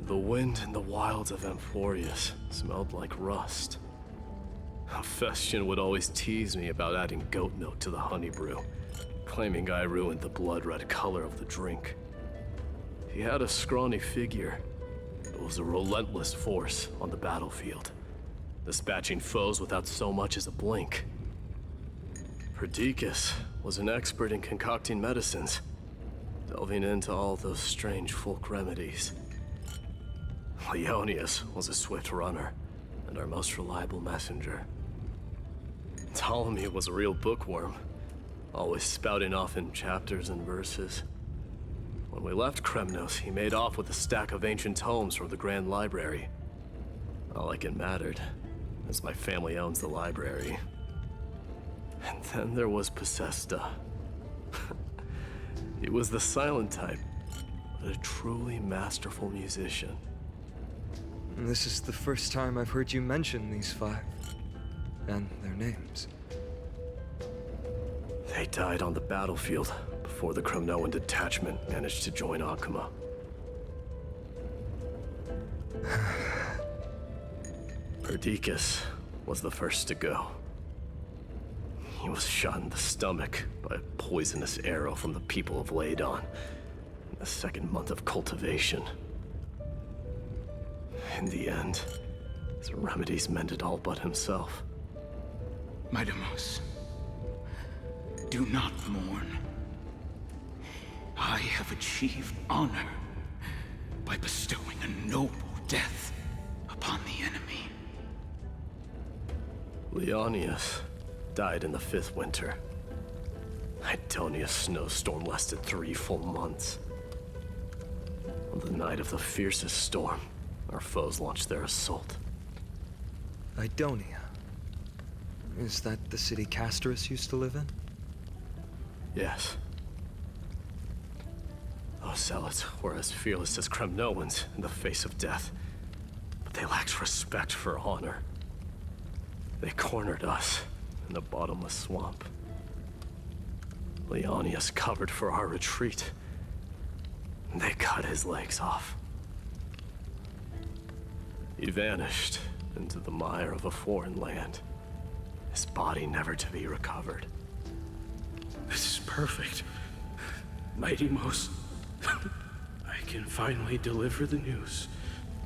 The wind in the wilds of Amphorius smelled like rust. Hephaestion would always tease me about adding goat milk to the honey brew, claiming I ruined the blood-red color of the drink. He had a scrawny figure, but was a relentless force on the battlefield, dispatching foes without so much as a blink. Perdiccas was an expert in concocting medicines, delving into all those strange folk remedies. Leonius was a swift runner, and our most reliable messenger. Ptolemy was a real bookworm, always spouting off in chapters and verses. When we left Kremnos, he made off with a stack of ancient tomes from the Grand Library. Not like it mattered, as my family owns the library. And then there was Possesta. He was the silent type, but a truly masterful musician. This is the first time I've heard you mention these five, and their names. They died on the battlefield before the Kremnoan detachment managed to join Akuma. Perdiccas was the first to go. He was shot in the stomach by a poisonous arrow from the people of Ladon in the second month of cultivation. In the end, his remedies mended all but himself. Midamos, do not mourn. I have achieved honor by bestowing a noble death upon the enemy. Leonius died in the 5th winter. Idonia's snowstorm lasted 3 full months. On the night of the fiercest storm, our foes launched their assault. Idonia. Is that the city Castorus used to live in? Yes. Those zealots were as fearless as Kremnoans in the face of death, but they lacked respect for honor. They cornered us in the bottomless swamp. Leonius covered for our retreat. They cut his legs off. He vanished into the mire of a foreign land, his body never to be recovered. This is perfect. Midamos, I can finally deliver the news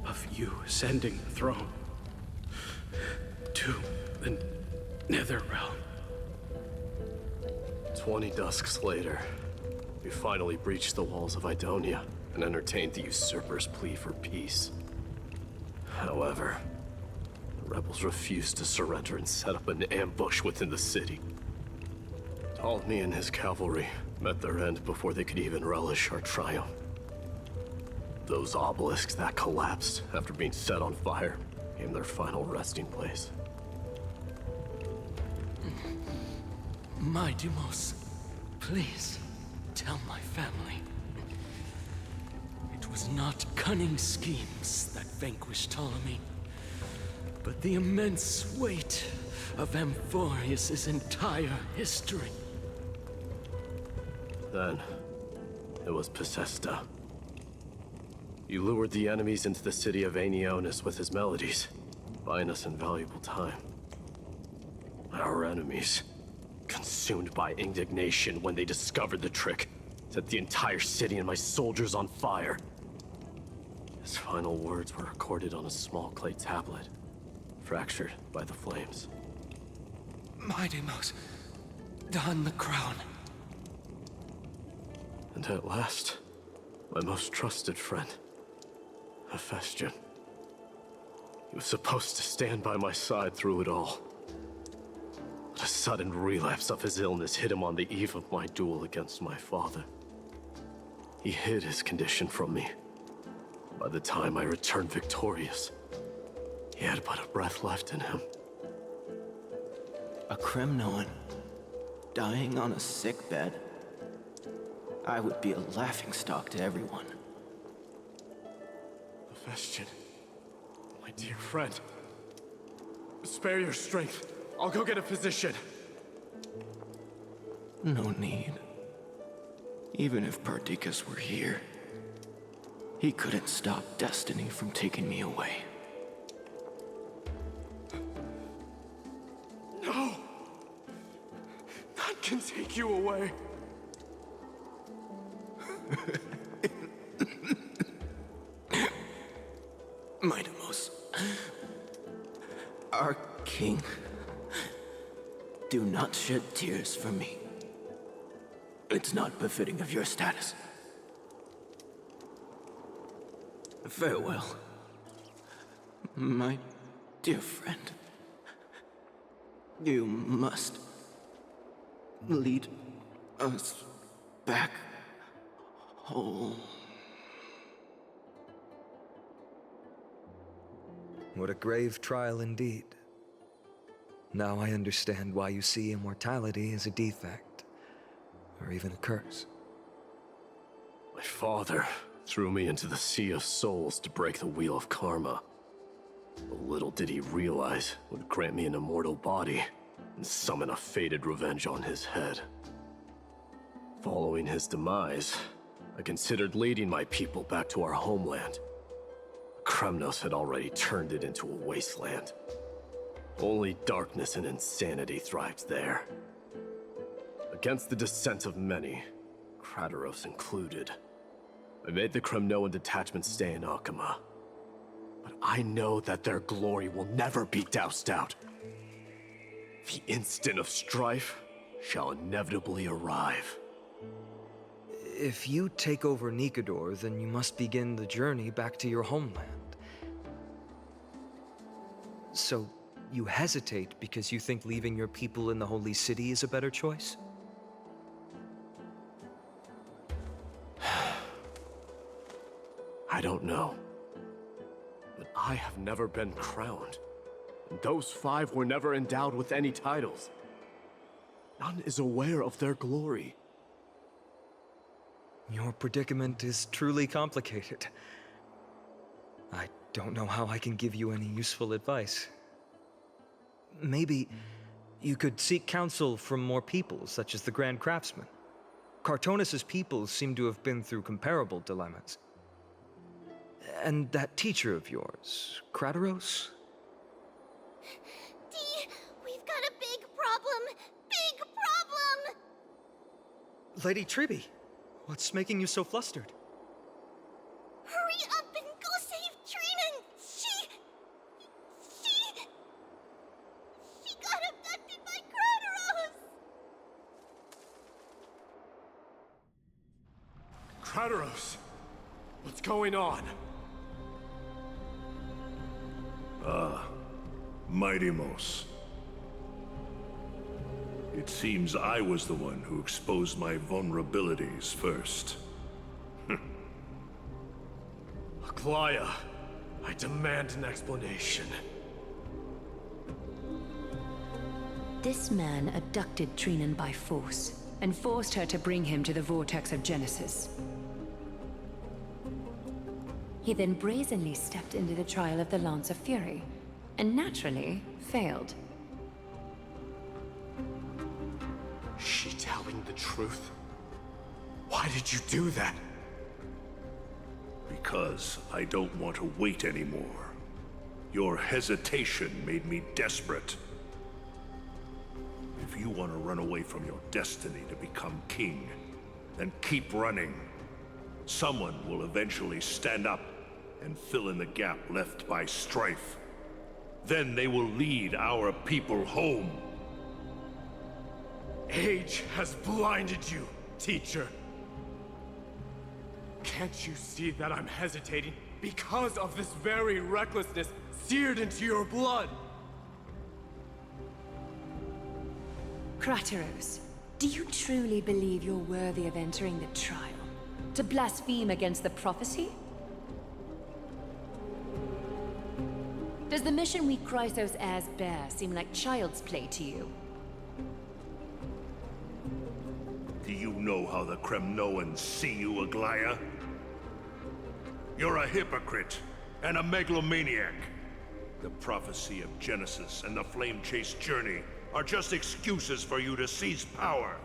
of you ascending the throne to the Nether Realm. 20 dusks later, we finally breached the walls of Idonia and entertained the usurper's plea for peace. However, the rebels refused to surrender and set up an ambush within the city. Ptolemy and his cavalry met their end before they could even relish our triumph. Those obelisks that collapsed after being set on fire became their final resting place. Midamos, please tell my family. It was not cunning schemes that vanquished Ptolemy, but the immense weight of Amphorius' entire history. Then, it was Pacesta. He lured the enemies into the city of Aenionis with his melodies, buying us invaluable time. Our enemies, consumed by indignation when they discovered the trick, set the entire city and my soldiers on fire. His final words were recorded on a small clay tablet, fractured by the flames. Midamos, don the crown. And at last, my most trusted friend, Hephaestion. He was supposed to stand by my side through it all. But a sudden relapse of his illness hit him on the eve of my duel against my father. He hid his condition from me. By the time I returned victorious, he had but a breath left in him. A Kremnoan dying on a sick bed? I would be a laughingstock to everyone. Hephaestion, my dear friend. Spare your strength. I'll go get a physician. No need. Even if Perdiccas were here, he couldn't stop destiny from taking me away. No! None can take you away. Midamos, our king, do not shed tears for me. It's not befitting of your status. Farewell, my dear friend. You must lead us back home. What a grave trial indeed. Now I understand why you see immortality as a defect, or even a curse. My father threw me into the sea of souls to break the wheel of karma. Little did he realize would grant me an immortal body and summon a fated revenge on his head. Following his demise, I considered leading my people back to our homeland. Kremnos had already turned it into a wasteland. Only darkness and insanity thrived there. Against the dissent of many, Krateros included, I made the Kremnoan detachment stay in Akama. But I know that their glory will never be doused out. The instant of strife shall inevitably arrive. If you take over Nikador, then you must begin the journey back to your homeland. So, you hesitate because you think leaving your people in the Holy City is a better choice? I don't know. But I have never been crowned. And those 5 were never endowed with any titles. None is aware of their glory. Your predicament is truly complicated. I don't know how I can give you any useful advice. Maybe you could seek counsel from more people, such as the Grand Craftsman. Cartonis' people seem to have been through comparable dilemmas. And that teacher of yours, Krateros? Dee, we've got a big problem! Big problem! Lady Triby, what's making you so flustered? Hurry up and go save Trina! She got abducted by Krateros! Krateros! What's going on? Mighty-Mos. It seems I was the one who exposed my vulnerabilities first. Aglaya, I demand an explanation. This man abducted Trinan by force and forced her to bring him to the vortex of Genesis. He then brazenly stepped into the trial of the Lance of Fury, and naturally failed. Is she telling the truth? Why did you do that? Because I don't want to wait anymore. Your hesitation made me desperate. If you want to run away from your destiny to become king, then keep running. Someone will eventually stand up and fill in the gap left by strife. Then they will lead our people home. Age has blinded you, teacher. Can't you see that I'm hesitating because of this very recklessness seared into your blood? Krateros, do you truly believe you're worthy of entering the trial? To blaspheme against the prophecy? Does the mission we Chrysos heirs bear seem like child's play to you? Do you know how the Kremnoans see you, Aglaya? You're a hypocrite and a megalomaniac. The prophecy of Genesis and the Flame Chase journey are just excuses for you to seize power.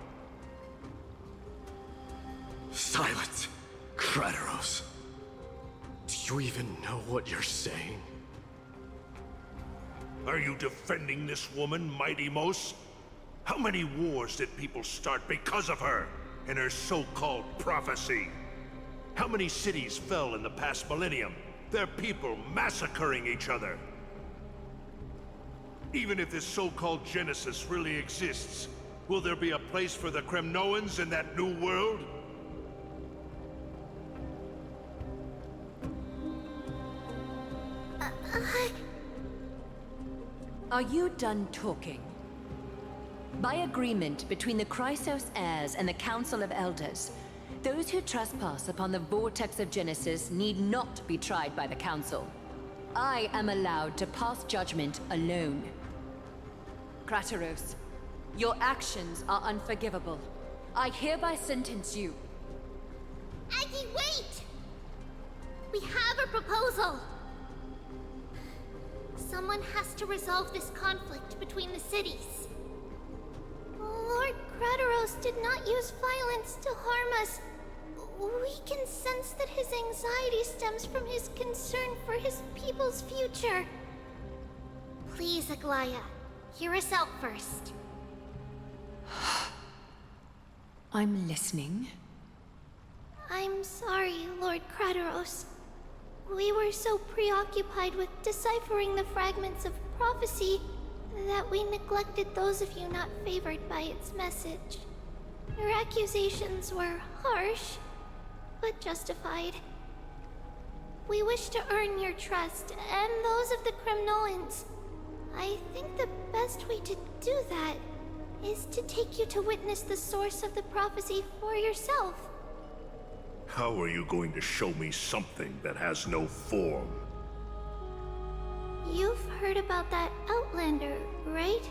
Silence, Krateros. Do you even know what you're saying? Are you defending this woman, Mighty-Mos? How many wars did people start because of her and her so-called prophecy? How many cities fell in the past millennium? Their people massacring each other. Even if this so-called Genesis really exists, will there be a place for the Kremnoans in that new world? Are you done talking? By agreement between the Chrysos heirs and the Council of Elders, those who trespass upon the Vortex of Genesis need not be tried by the Council. I am allowed to pass judgment alone. Krateros, your actions are unforgivable. I hereby sentence you. Aggie, wait! We have a proposal! Someone has to resolve this conflict between the cities. Lord Crateros did not use violence to harm us. We can sense that his anxiety stems from his concern for his people's future. Please, Aglaya, hear us out first. I'm listening. I'm sorry, Lord Crateros. We were so preoccupied with deciphering the fragments of prophecy that we neglected those of you not favored by its message. Your accusations were harsh, but justified. We wish to earn your trust and those of the Kremnoans. I think the best way to do that is to take you to witness the source of the prophecy for yourself. How are you going to show me something that has no form? You've heard about that Outlander, right?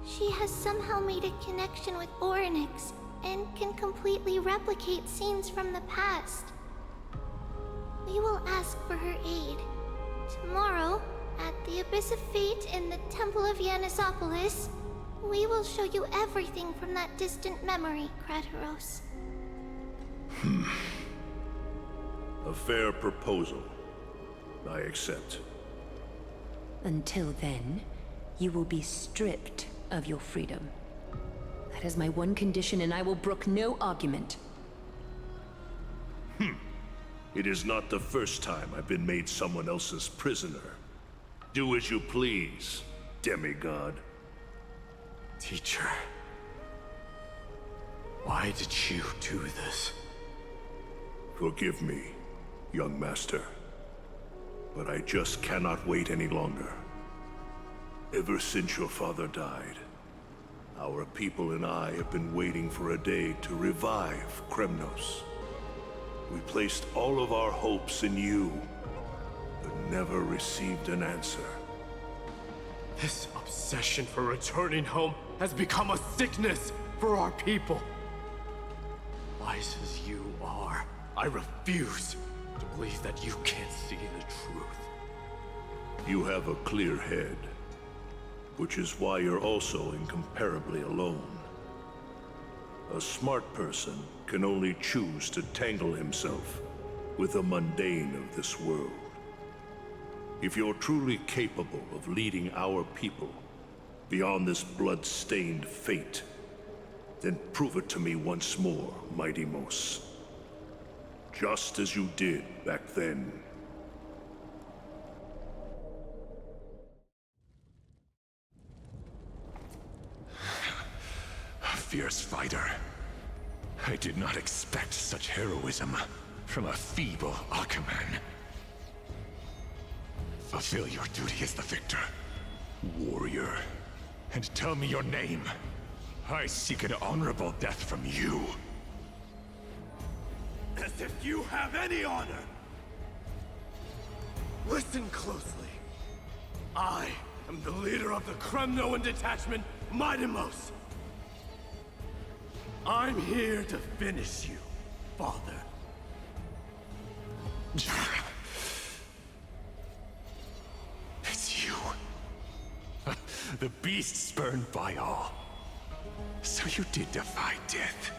She has somehow made a connection with Orynyx and can completely replicate scenes from the past. We will ask for her aid. Tomorrow, at the Abyss of Fate in the Temple of Yanisopolis, we will show you everything from that distant memory, Crateros. A fair proposal. I accept. Until then, you will be stripped of your freedom. That is my one condition, and I will brook no argument. It is not the first time I've been made someone else's prisoner. Do as you please, demigod. Teacher, why did you do this? Forgive me, young master. But I just cannot wait any longer. Ever since your father died, our people and I have been waiting for a day to revive Kremnos. We placed all of our hopes in you, but never received an answer. This obsession for returning home has become a sickness for our people. Wise as you are, I refuse to believe that you can't see the truth. You have a clear head, which is why you're also incomparably alone. A smart person can only choose to tangle himself with the mundane of this world. If you're truly capable of leading our people beyond this blood-stained fate, then prove it to me once more, Mighty Mos. Just as you did back then. A fierce fighter. I did not expect such heroism from a feeble Alchemon. Fulfill your duty as the victor, warrior, and tell me your name. I seek an honorable death from you. As if you have any honor! Listen closely. I am the leader of the Kremnoan detachment, Midimos. I'm here to finish you, Father. It's you. The beast spurned by all. So you did defy death.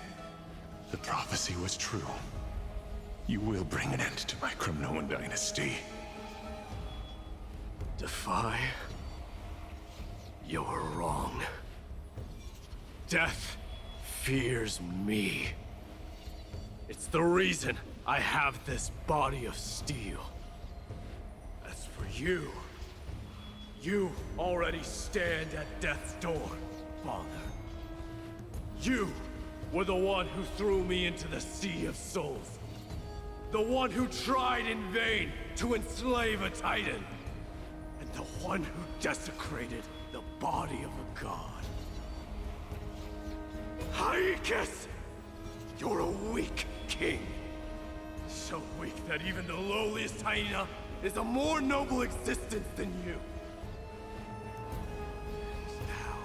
The prophecy was true. You will bring an end to my Kremnoan dynasty. Defy? You're wrong. Death fears me. It's the reason I have this body of steel. As for you, you already stand at death's door, Father. You were the one who threw me into the Sea of Souls. The one who tried in vain to enslave a Titan. And the one who desecrated the body of a god. Hyakis! You're a weak king. So weak that even the lowliest hyena is a more noble existence than you. And now,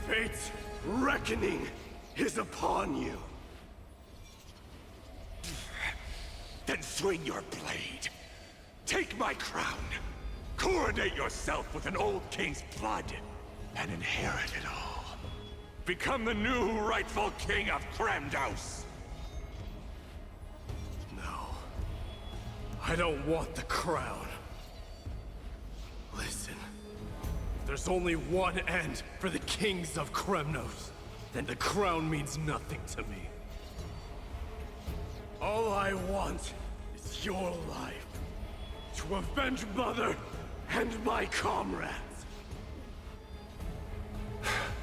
fate's reckoning is upon you. Then swing your blade. Take my crown. Coronate yourself with an old king's blood and inherit it all. Become the new rightful king of Kremnos. No. I don't want the crown. Listen. There's only one end for the kings of Kremnos. Then the crown means nothing to me. All I want is your life. To avenge Mother and my comrades.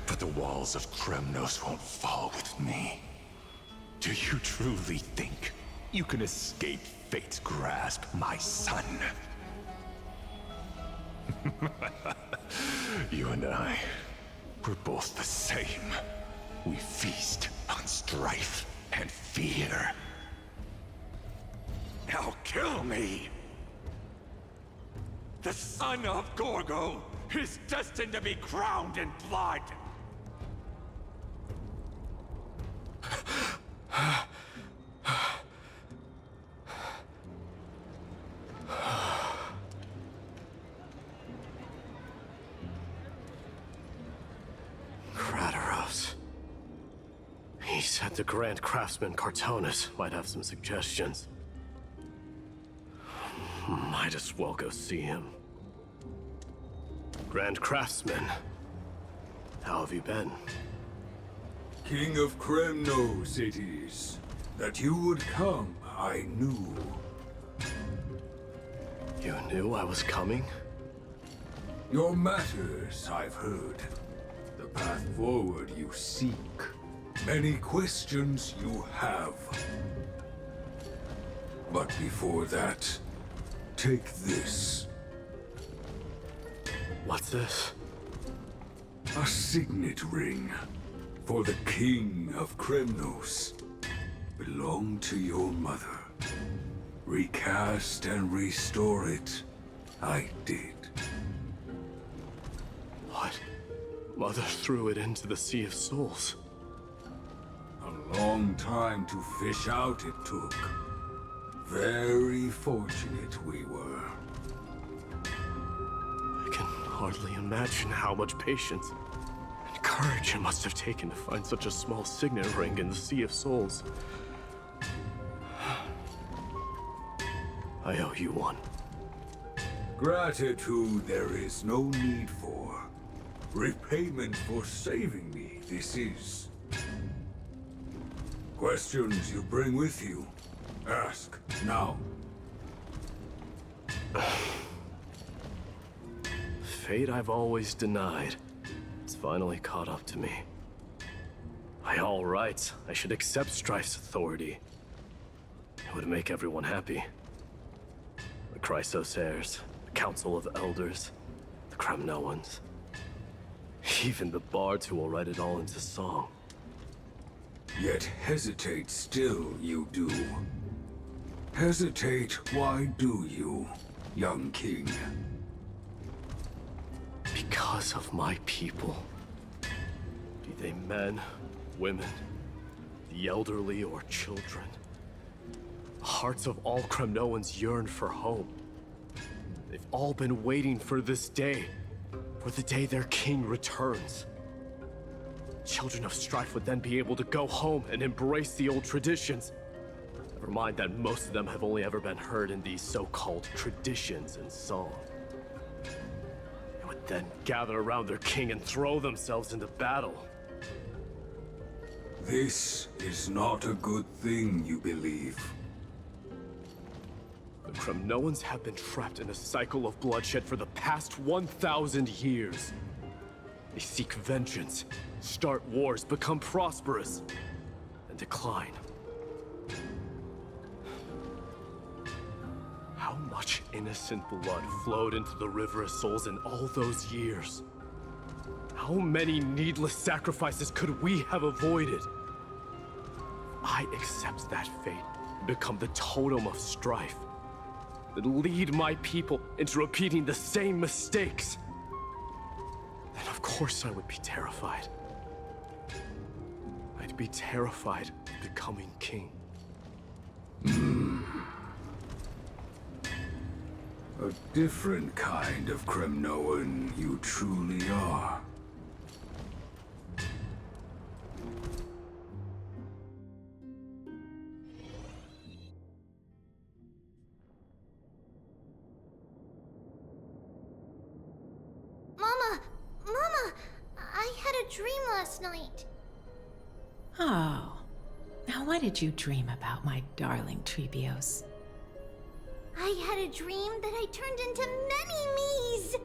But the walls of Kremnos won't fall with me. Do you truly think you can escape fate's grasp, my son? You and I, we're both the same. We feast on strife and fear. Now kill me! The son of Gorgo is destined to be crowned in blood! Kratos. He said the Grand Craftsman Cartonus might have some suggestions. Might as well go see him. Grand Craftsman, how have you been? King of Kremnos it is. That you would come, I knew. You knew I was coming? Your matters, I've heard. The path forward you seek. Many questions you have. But before that, take this. What's this? A signet ring. For the King of Kremnos. Belonged to your mother. Recast and restore it. I did. What? Mother threw it into the Sea of Souls. A long time to fish out it took. Very fortunate we were. I can hardly imagine how much patience and courage it must have taken to find such a small signet ring in the Sea of Souls. I owe you one. Gratitude there is no need for. Repayment for saving me, this is. Questions you bring with you? Ask, now. Fate I've always denied. It's finally caught up to me. By all rights, I should accept Strife's authority. It would make everyone happy. The Chrysos heirs, the Council of Elders, the Kremnoans. Even the bards who will write it all into song. Yet hesitate still you do. Hesitate, why do you, young king? Because of my people. Be they men, women, the elderly or children. The hearts of all Kremnoans yearn for home. They've all been waiting for this day. For the day their king returns. Children of Strife would then be able to go home and embrace the old traditions. Never mind that most of them have only ever been heard in these so-called traditions and song. They would then gather around their king and throw themselves into battle. This is not a good thing, you believe. The Kremnoans have been trapped in a cycle of bloodshed for the past 1,000 years. They seek vengeance, start wars, become prosperous, and decline. How much innocent blood flowed into the River of Souls in all those years? How many needless sacrifices could we have avoided? I accept that fate and become the totem of strife that lead my people into repeating the same mistakes. Then of course I would be terrified. I'd be terrified of becoming king. A different kind of Kremnoan you truly are. Mama, I had a dream last night. Oh. Now what did you dream about, my darling Trebios? I had a dream that I turned into many me's.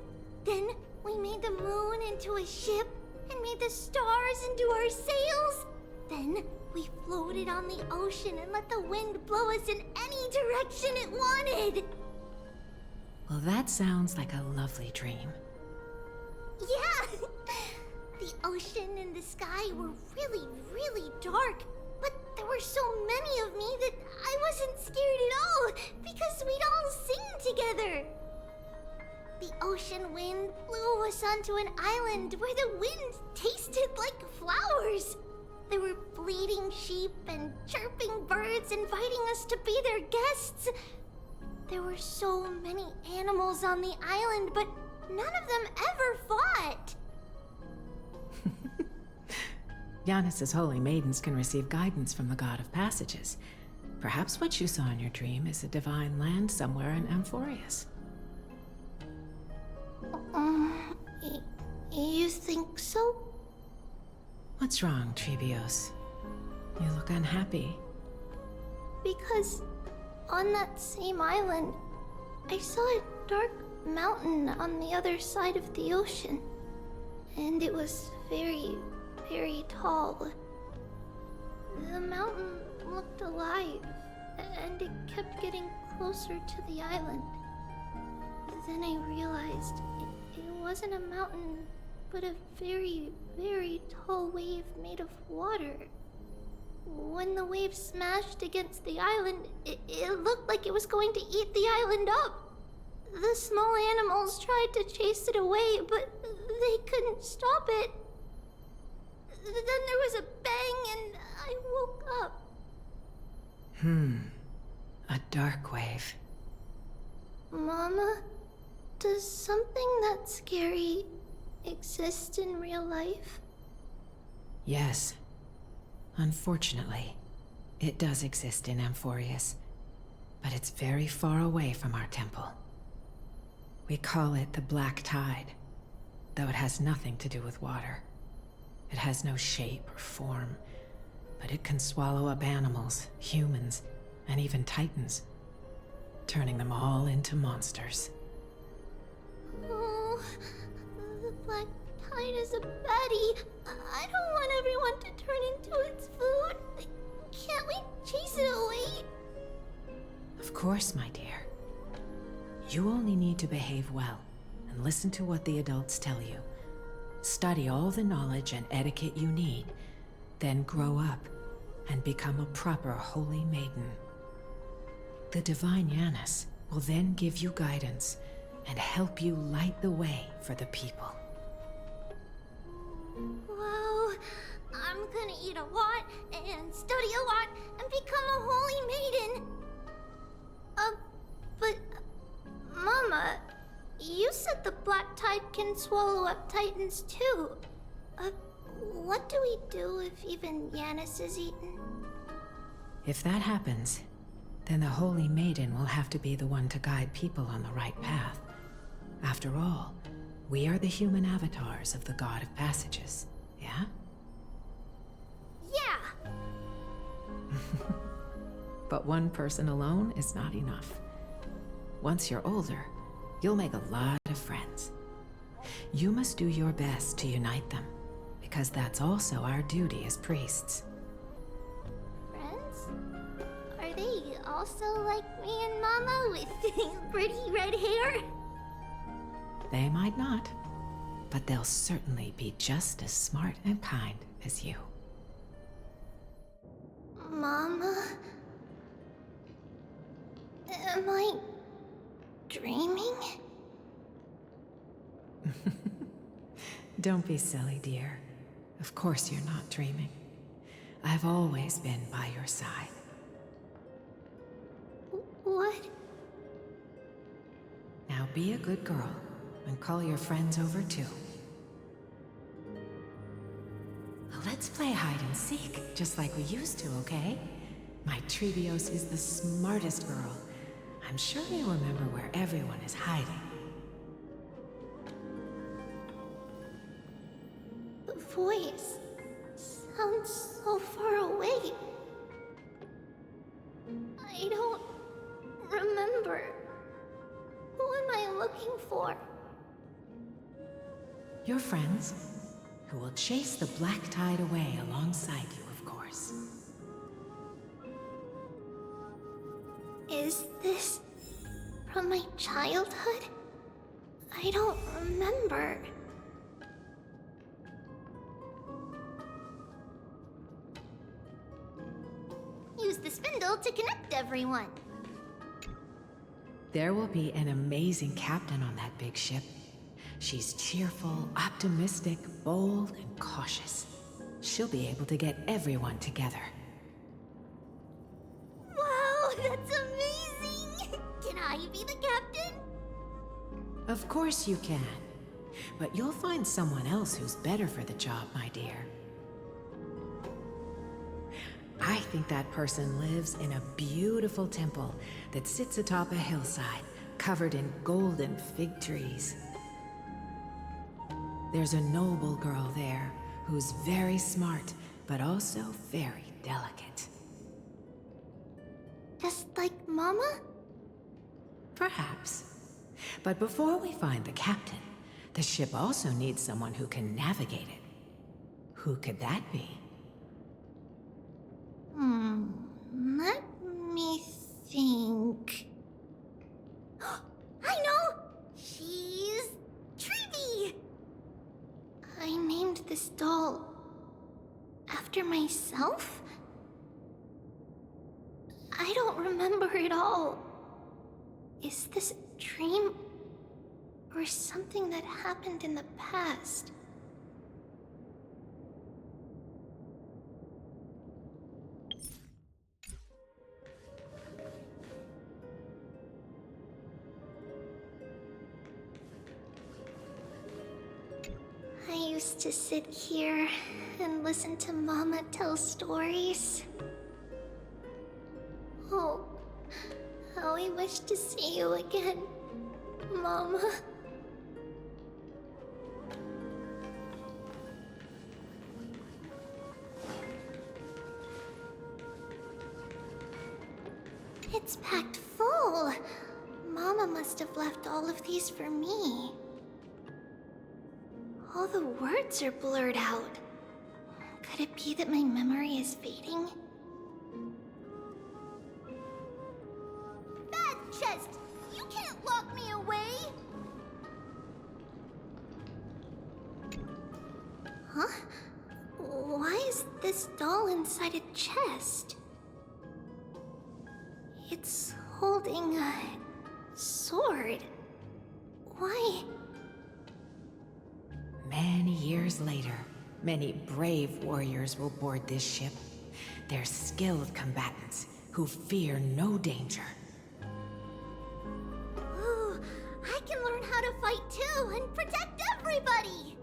Then we made the moon into a ship and made the stars into our sails. Then we floated on the ocean and let the wind blow us in any direction it wanted. Well, that sounds like a lovely dream. Yeah! The ocean and the sky were really, really dark, but there were so many of me that I wasn't scared at all because we'd all sing together. The ocean wind blew us onto an island where the wind tasted like flowers. There were bleating sheep and chirping birds inviting us to be their guests. There were so many animals on the island, but none of them ever fought. Yanis's holy maidens can receive guidance from the god of passages. Perhaps what you saw in your dream is a divine land somewhere in Amphorius. You think so? What's wrong, Trebios? You look unhappy. Because on that same island, I saw a dark mountain on the other side of the ocean. And it was very, very tall. The mountain looked alive, and it kept getting closer to the island. Then I realized it wasn't a mountain, but a very, very tall wave made of water. When the wave smashed against the island, it looked like it was going to eat the island up. The small animals tried to chase it away, but they couldn't stop it. Then there was a bang and I woke up. A dark wave. Mama, does something that scary exist in real life? Yes. Unfortunately, it does exist in Amphorius, but it's very far away from our temple. We call it the Black Tide, though it has nothing to do with water. It has no shape or form, but it can swallow up animals, humans, and even titans, turning them all into monsters. Oh, the Black Tide is a baddie. I don't want everyone to turn into its food. Can't we chase it away? Of course, my dear. You only need to behave well and listen to what the adults tell you. Study all the knowledge and etiquette you need, then grow up and become a proper holy maiden. The divine Yanis will then give you guidance and help you light the way for the people. Wow, I'm gonna eat a lot and study a lot and become a holy maiden. But Mama, you said the Black Tide can swallow up titans too. What do we do if even Yanis is eaten? If that happens, then the Holy Maiden will have to be the one to guide people on the right path. After all, we are the human avatars of the God of Passages, yeah? Yeah! But one person alone is not enough. Once you're older, you'll make a lot of friends. You must do your best to unite them, because that's also our duty as priests. Friends? Are they also like me and Mama with pretty red hair? They might not, but they'll certainly be just as smart and kind as you. Mama? Am I dreaming? Don't be silly, dear. Of course you're not dreaming. I've always been by your side. What? Now Now be a good girl, and call your friends over too. Let's play hide and seek, just like we used to, okay? My Trevios is the smartest girl. I'm sure you'll remember where everyone is hiding. The voice sounds so far away. I don't remember. Who am I looking for? Your friends, who will chase the black tide away alongside you, of course. Is this from my childhood? I don't remember. Use the spindle to connect everyone. There will be an amazing captain on that big ship. She's cheerful, optimistic, bold, and cautious. She'll be able to get everyone together. Wow, that's amazing! Can I be the captain? Of course you can. But you'll find someone else who's better for the job, my dear. I think that person lives in a beautiful temple that sits atop a hillside, covered in golden fig trees. There's a noble girl there who's very smart, but also very delicate. Just like Mama? Perhaps. But before we find the captain, the ship also needs someone who can navigate it. Who could that be? Let me think. I know! She's Trevi! I named this doll after myself? I don't remember it all. Is this a dream? Or something that happened in the past? I used to sit here and listen to Mama tell stories. Oh, how I wish to see you again, Mama. It's packed full. Mama must have left all of these for me. All the words are blurred out. Could it be that my memory is fading? Bad chest! You can't lock me away! Huh? Why is this doll inside a chest? It's holding a sword. Why? Many years later, many brave warriors will board this ship. They're skilled combatants who fear no danger. Ooh, I can learn how to fight too and protect everybody!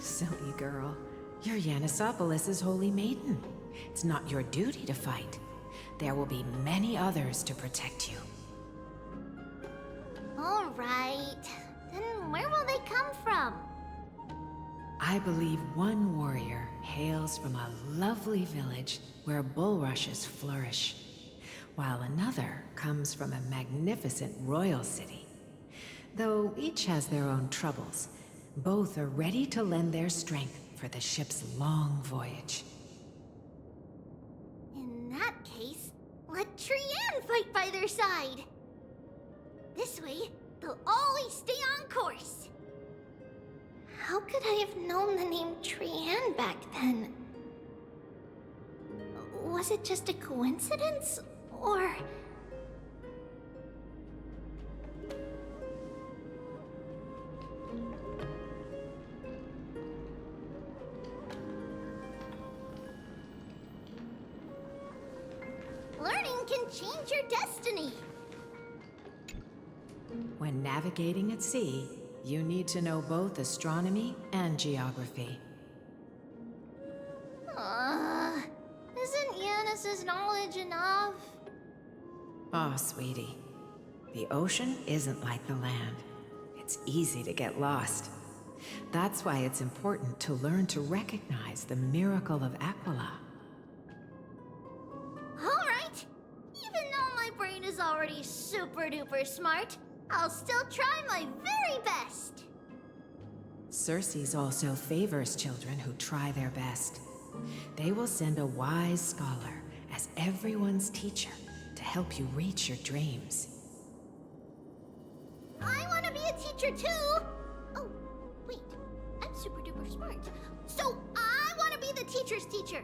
Silly girl. You're Yanisopoulos' holy maiden. It's not your duty to fight. There will be many others to protect you. All right. Then where will they come from? I believe one warrior hails from a lovely village where bulrushes flourish, while another comes from a magnificent royal city. Though each has their own troubles, both are ready to lend their strength for the ship's long voyage. In that case, let Trian fight by their side. This way, they'll always stay on course. How could I have known the name Trian back then? Was it just a coincidence, or... Learning can change your destiny. navigating at sea, you need to know both astronomy and geography. Isn't Yanis's knowledge enough? Oh, sweetie. The ocean isn't like the land. It's easy to get lost. That's why it's important to learn to recognize the miracle of Aquila. Alright! Even though my brain is already super duper smart, I'll still try my very best! Circe also favors children who try their best. They will send a wise scholar as everyone's teacher to help you reach your dreams. I want to be a teacher too! Oh, wait. I'm super duper smart. So I want to be the teacher's teacher!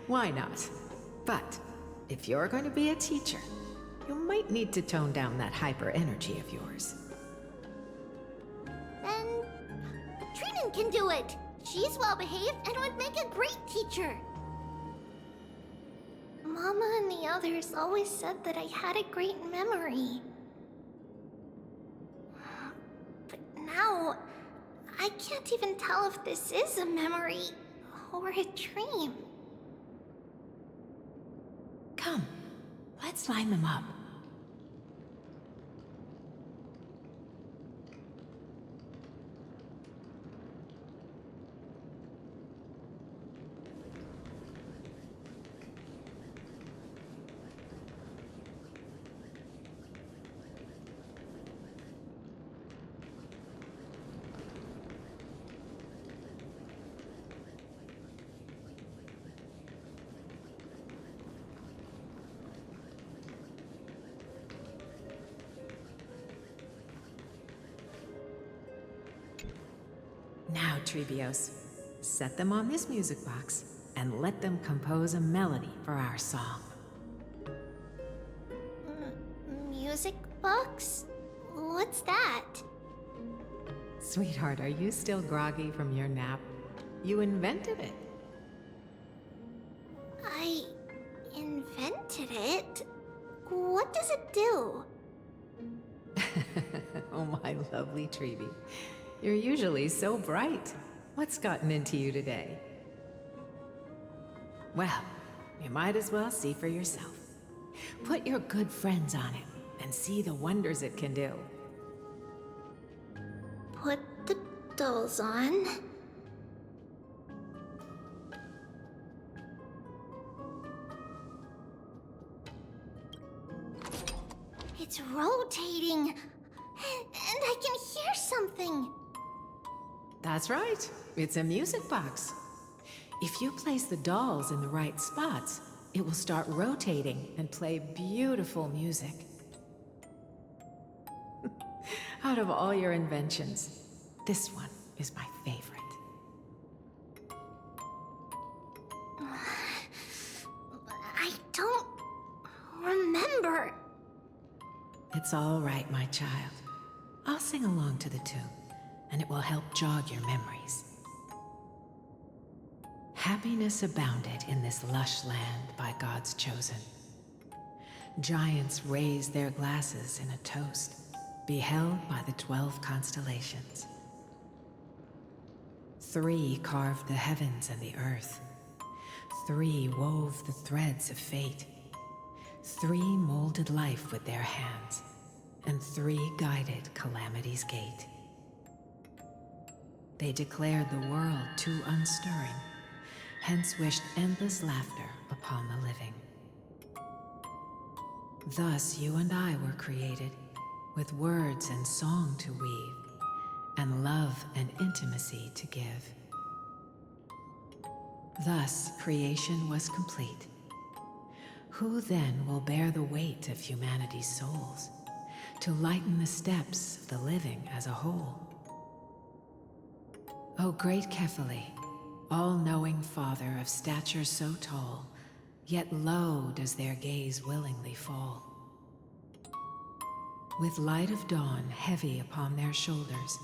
Why not? But if you're going to be a teacher, you might need to tone down that hyper energy of yours. Then Trinan can do it! She's well behaved and would make a great teacher! Mama and the others always said that I had a great memory. But now, I can't even tell if this is a memory or a dream. Come, let's line them up. Now, Trebios, set them on this music box and let them compose a melody for our song. Music box? What's that? Sweetheart, are you still groggy from your nap? You invented it. I invented it? What does it do? Oh, my lovely Trebi. You're usually so bright. What's gotten into you today? Well, you might as well see for yourself. Put your good friends on it and see the wonders it can do. Put the dolls on. It's rotating, and I can hear something. That's right. It's a music box. If you place the dolls in the right spots, it will start rotating and play beautiful music. Out of all your inventions, this one is my favorite. I don't remember. It's all right, my child. I'll sing along to the tune, and it will help jog your memories. Happiness abounded in this lush land by God's chosen. Giants raised their glasses in a toast, beheld by the 12 constellations. 3 carved the heavens and the earth. 3 wove the threads of fate. 3 molded life with their hands, and 3 guided calamity's gate. They declared the world too unstirring, hence wished endless laughter upon the living. Thus you and I were created, with words and song to weave, and love and intimacy to give. Thus creation was complete. Who then will bear the weight of humanity's souls, to lighten the steps of the living as a whole? O great Kephale, all-knowing Father of stature so tall, yet low does their gaze willingly fall. With light of dawn heavy upon their shoulders,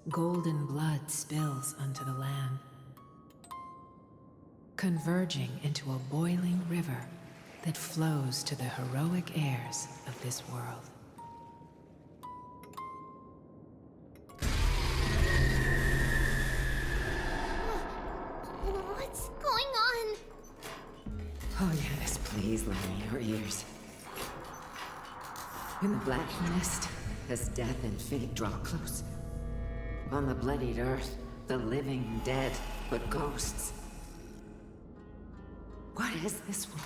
golden blood spills unto the land, converging into a boiling river that flows to the heroic heirs of this world. Please lend me your ears. In the black mist, as death and fate draw close. On the bloodied earth, the living dead, but ghosts. What is this world?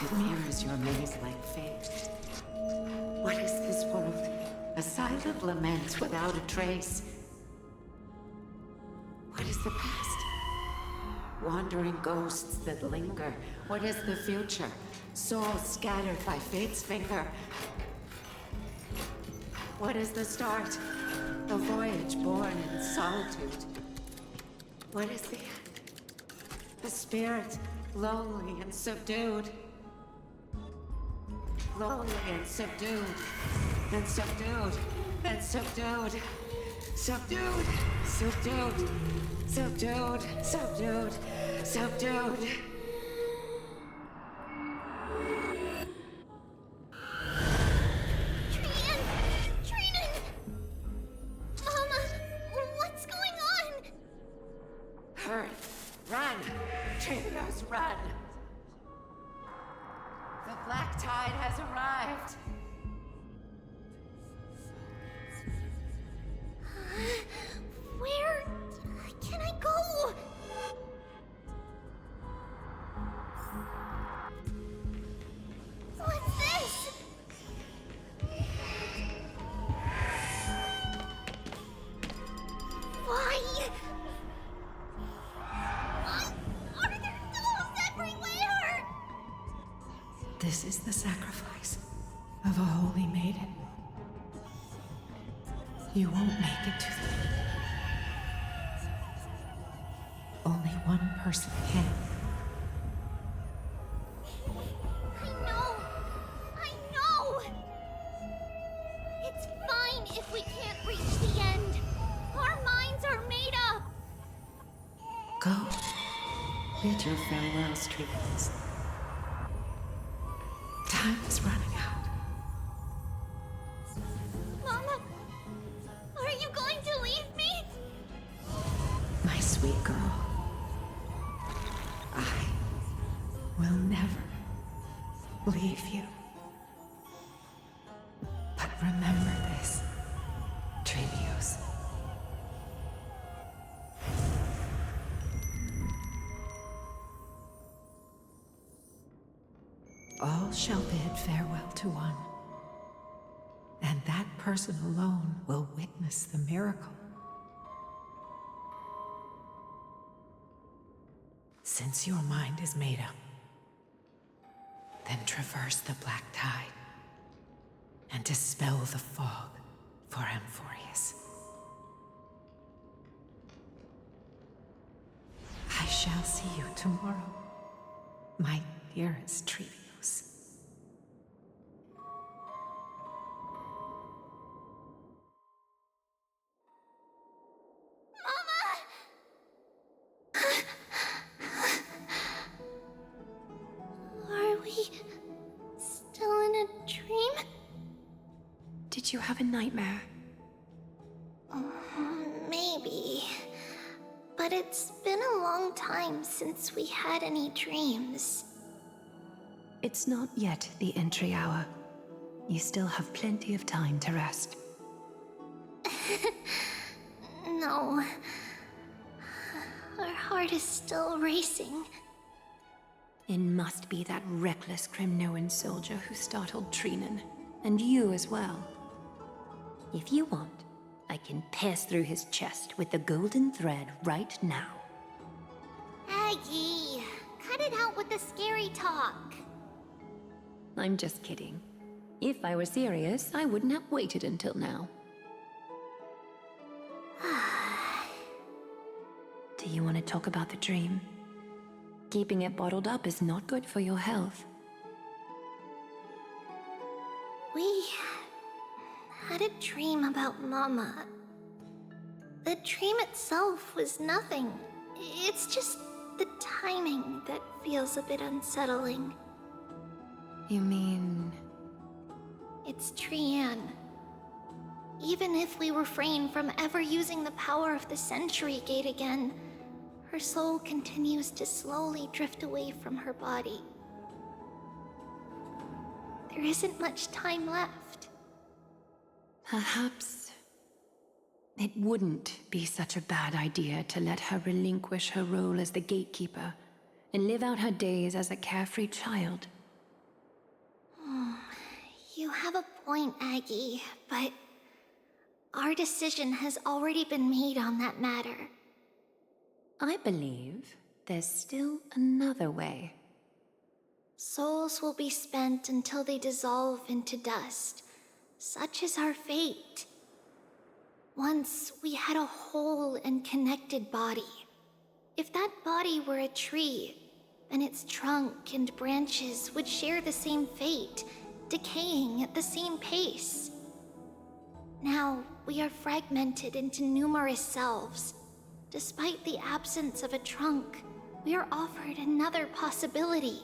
It mirrors your maze-like fate. What is this world? A silent lament without a trace. What is the past? Wandering ghosts that linger. What is the future? Souls scattered by fate's finger. What is the start? A voyage born in solitude. What is the end? The spirit, lonely and subdued. Lonely and subdued. And subdued. And subdued. Subdued. Subdued. Subdued. Subdued. Subdued. Run! Trios, run! The black tide has arrived! Where can I go? What's this? Why? Are there dolls everywhere? This is the sacrifice of a holy maiden. You won't make it to the... Only one person can. I know! It's fine if we can't reach the end. Our minds are made up. Go. Bid your farewells, Trios. Time is running out. Mama, are you going to leave me? My sweet girl. I will never leave you. But remember this, Trios. All shall bid farewell to one, and that person alone will witness the miracle. Since your mind is made up, then traverse the black tide and dispel the fog for Amphorius. I shall see you tomorrow, my dearest Trios. Are we still in a dream? Did you have a nightmare? Maybe. But it's been a long time since we had any dreams. It's not yet the entry hour. You still have plenty of time to rest. No. Our heart is still racing. It must be that reckless Kremnoan soldier who startled Trinan, and you as well. If you want, I can pass through his chest with the golden thread right now. Aggie, cut it out with the scary talk. I'm just kidding. If I were serious, I wouldn't have waited until now. Do you want to talk about the dream? Keeping it bottled up is not good for your health. We had a dream about Mama. The dream itself was nothing. It's just the timing that feels a bit unsettling. You mean... It's Trian. Even if we refrain from ever using the power of the Century Gate again, her soul continues to slowly drift away from her body. there isn't much time left. Perhaps it wouldn't be such a bad idea to let her relinquish her role as the gatekeeper and live out her days as a carefree child. You have a point, Aggie, but our decision has already been made on that matter. I believe there's still another way. Souls will be spent until they dissolve into dust. Such is our fate. Once we had a whole and connected body. If that body were a tree, then its trunk and branches would share the same fate, decaying at the same pace. Now, we are fragmented into numerous selves. Despite the absence of a trunk, we are offered another possibility.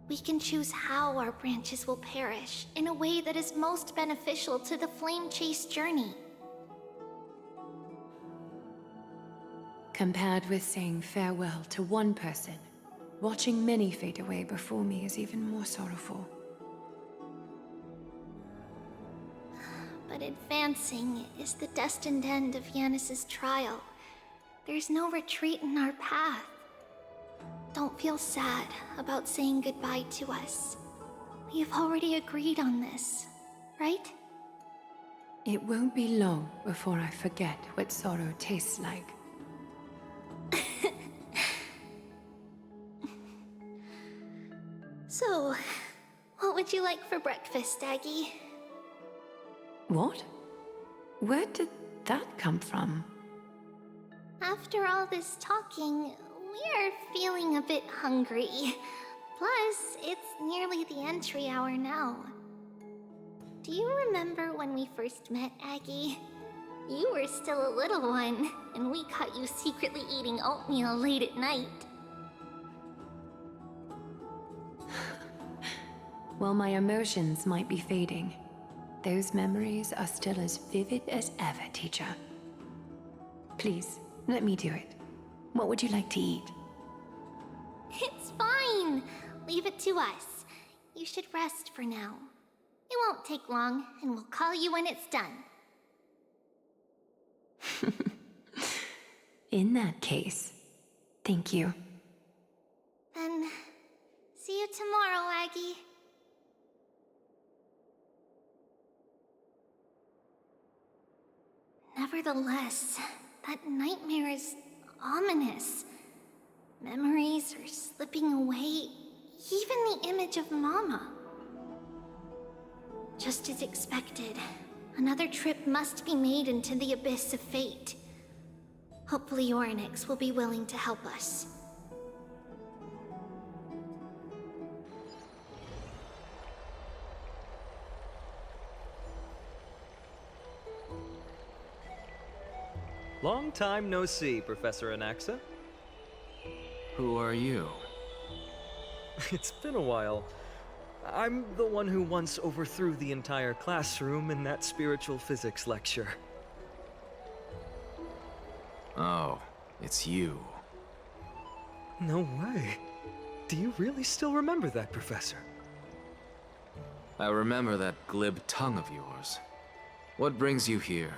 We can choose how our branches will perish in a way that is most beneficial to the Flame Chase journey. Compared with saying farewell to one person, watching many fade away before me is even more sorrowful. But advancing is the destined end of Yanis's trial. There's no retreat in our path. Don't feel sad about saying goodbye to us. We've already agreed on this, right? It won't be long before I forget what sorrow tastes like. So, what would you like for breakfast, Aggie? What? Where did that come from? After all this talking, we are feeling a bit hungry. Plus, it's nearly the entry hour now. Do you remember when we first met, Aggie? You were still a little one, and we caught you secretly eating oatmeal late at night. While my emotions might be fading, those memories are still as vivid as ever, teacher. Please, let me do it. What would you like to eat? It's fine. Leave it to us. You should rest for now. It won't take long, and we'll call you when it's done. In that case, thank you. Then, see you tomorrow, Aggie. Nevertheless, that nightmare is ominous. Memories are slipping away, even the image of Mama. Just as expected, another trip must be made into the abyss of fate. Hopefully Orynyx will be willing to help us. Long time no see, Professor Anaxa. Who are you? It's been a while. I'm the one who once overthrew the entire classroom in that spiritual physics lecture. Oh, it's you. No way. Do you really still remember that, Professor? I remember that glib tongue of yours. What brings you here?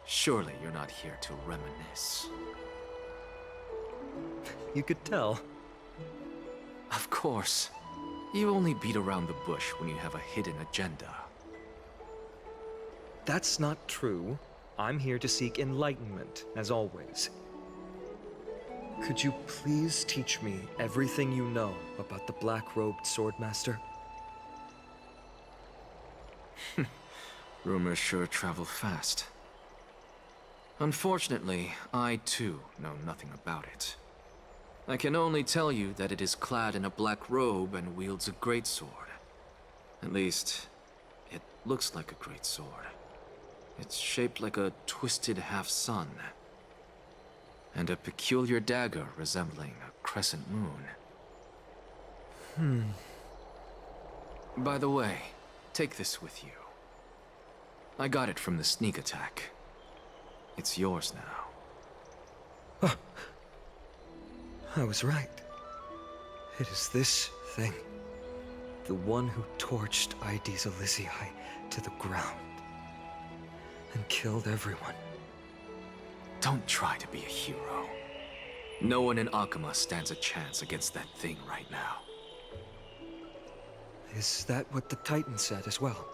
Surely you're not here to reminisce. You could tell. Of course. You only beat around the bush when you have a hidden agenda. That's not true. I'm here to seek enlightenment, as always. Could you please teach me everything you know about the black-robed swordmaster? Rumors sure travel fast. Unfortunately, I too know nothing about it. I can only tell you that it is clad in a black robe and wields a greatsword. At least, it looks like a greatsword. It's shaped like a twisted half-sun, and a peculiar dagger resembling a crescent moon. By the way, take this with you. I got it from the sneak attack. It's yours now. I was right. It is this thing. The one who torched Aedes Elysiae to the ground and killed everyone. Don't try to be a hero. No one in Akuma stands a chance against that thing right now. Is that what the Titan said as well?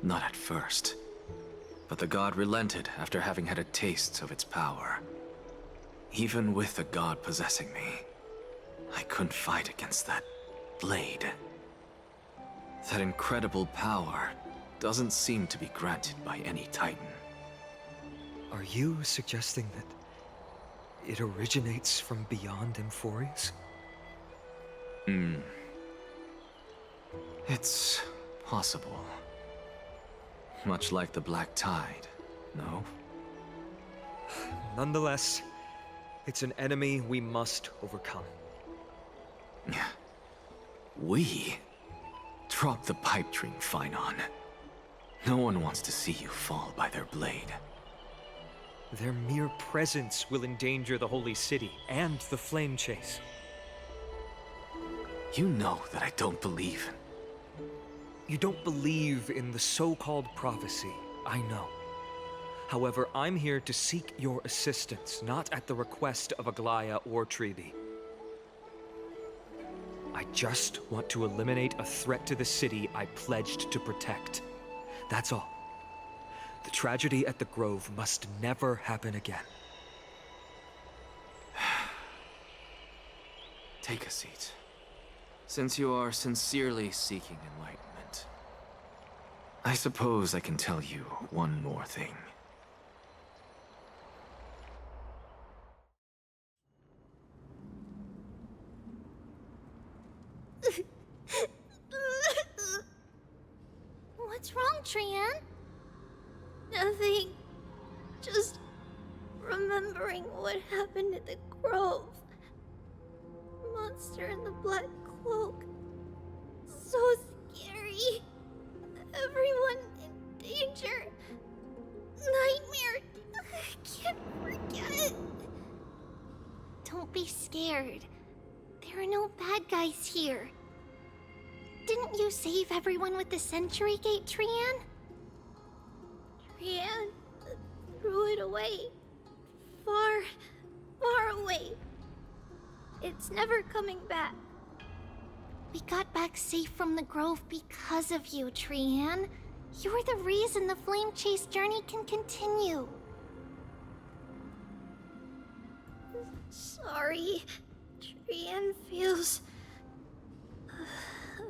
Not at first. But the god relented after having had a taste of its power. Even with the god possessing me, I couldn't fight against that blade. That incredible power doesn't seem to be granted by any Titan. Are you suggesting that it originates from beyond Emphorius? It's possible. Much like the Black Tide, no? Nonetheless, it's an enemy we must overcome. We? Drop the pipe dream, Phynon. No one wants to see you fall by their blade. Their mere presence will endanger the Holy City and the Flame Chase. You know that I don't believe. You don't believe in the so-called prophecy, I know. However, I'm here to seek your assistance, not at the request of Aglaya or Treeby. I just want to eliminate a threat to the city I pledged to protect. That's all. The tragedy at the Grove must never happen again. Take a seat. Since you are sincerely seeking enlightenment, I suppose I can tell you one more thing. What's wrong, Trian? Nothing. Just remembering what happened at the Grove. Monster in the black cloak. So scary. Everyone in danger. Nightmare. I can't forget. Don't be scared. There are no bad guys here. Didn't you save everyone with the Century Gate, Trian? Trian threw it away. Far, far away. It's never coming back. We got back safe from the Grove because of you, Trian. You're the reason the Flame Chase journey can continue. Sorry. Trian feels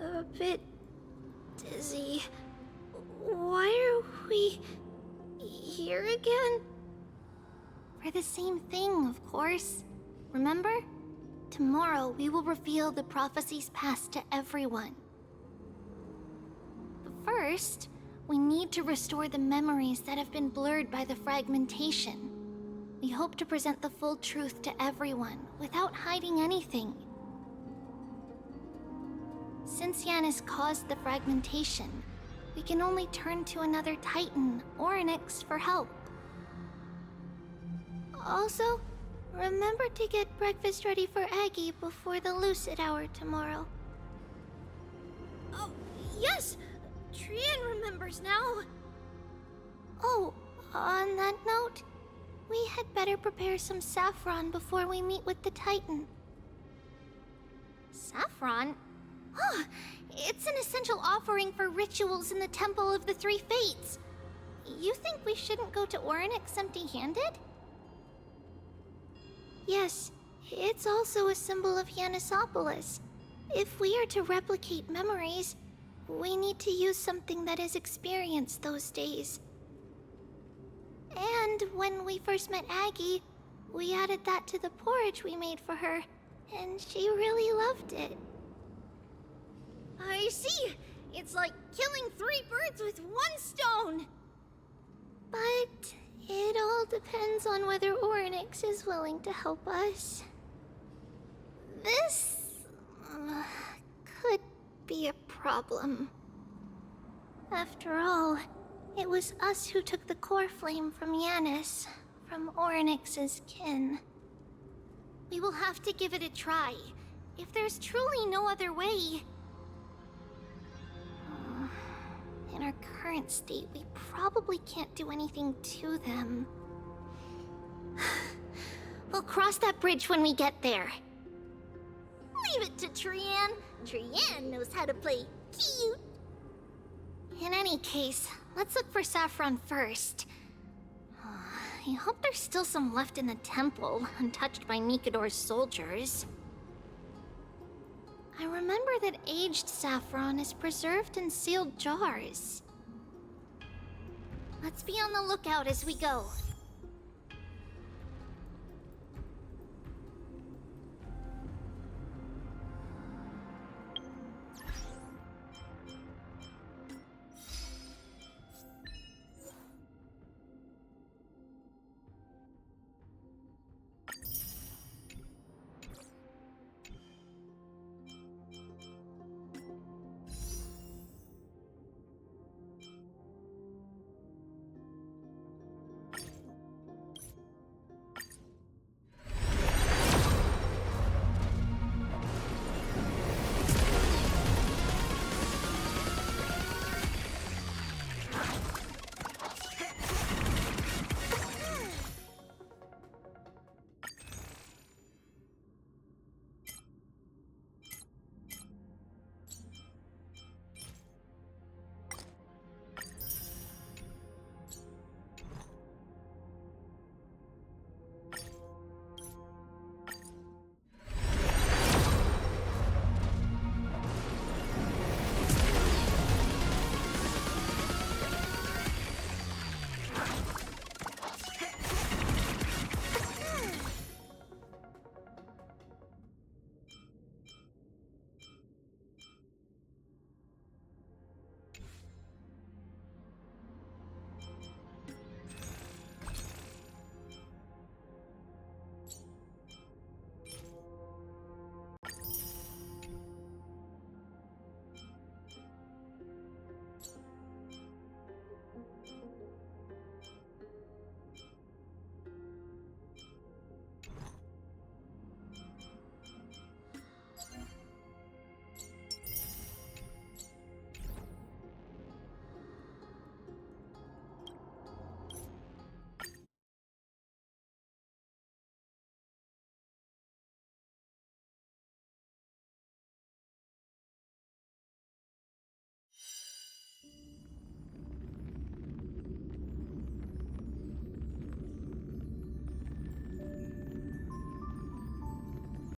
a bit dizzy. Why are we here again? For the same thing, of course. Remember? Tomorrow we will reveal the prophecies past to everyone. But first, we need to restore the memories that have been blurred by the fragmentation. We hope to present the full truth to everyone without hiding anything. Since Yanis caused the fragmentation, we can only turn to another Titan or an Onyx for help. Also, remember to get breakfast ready for Aggie before the Lucid Hour tomorrow. Oh, yes! Trian remembers now! Oh, on that note, we had better prepare some saffron before we meet with the Titan. Saffron? Oh, it's an essential offering for rituals in the Temple of the Three Fates. You think we shouldn't go to Orynyx empty-handed? Yes, it's also a symbol of Yanisopolis. If we are to replicate memories, we need to use something that has experienced those days. And when we first met Aggie, we added that to the porridge we made for her, and she really loved it. I see! It's like killing 3 birds with 1 stone! But it all depends on whether Orynyx is willing to help us. This could be a problem. After all, it was us who took the core flame from Yanis, from Orynyx's kin. We will have to give it a try. if there's truly no other way... In our current state, we probably can't do anything to them. We'll cross that bridge when we get there. Leave it to Trian. Trian knows how to play cute. In any case, let's look for Saffron first. I hope there's still some left in the temple, untouched by Mikador's soldiers. I remember that aged saffron is preserved in sealed jars. Let's be on the lookout as we go.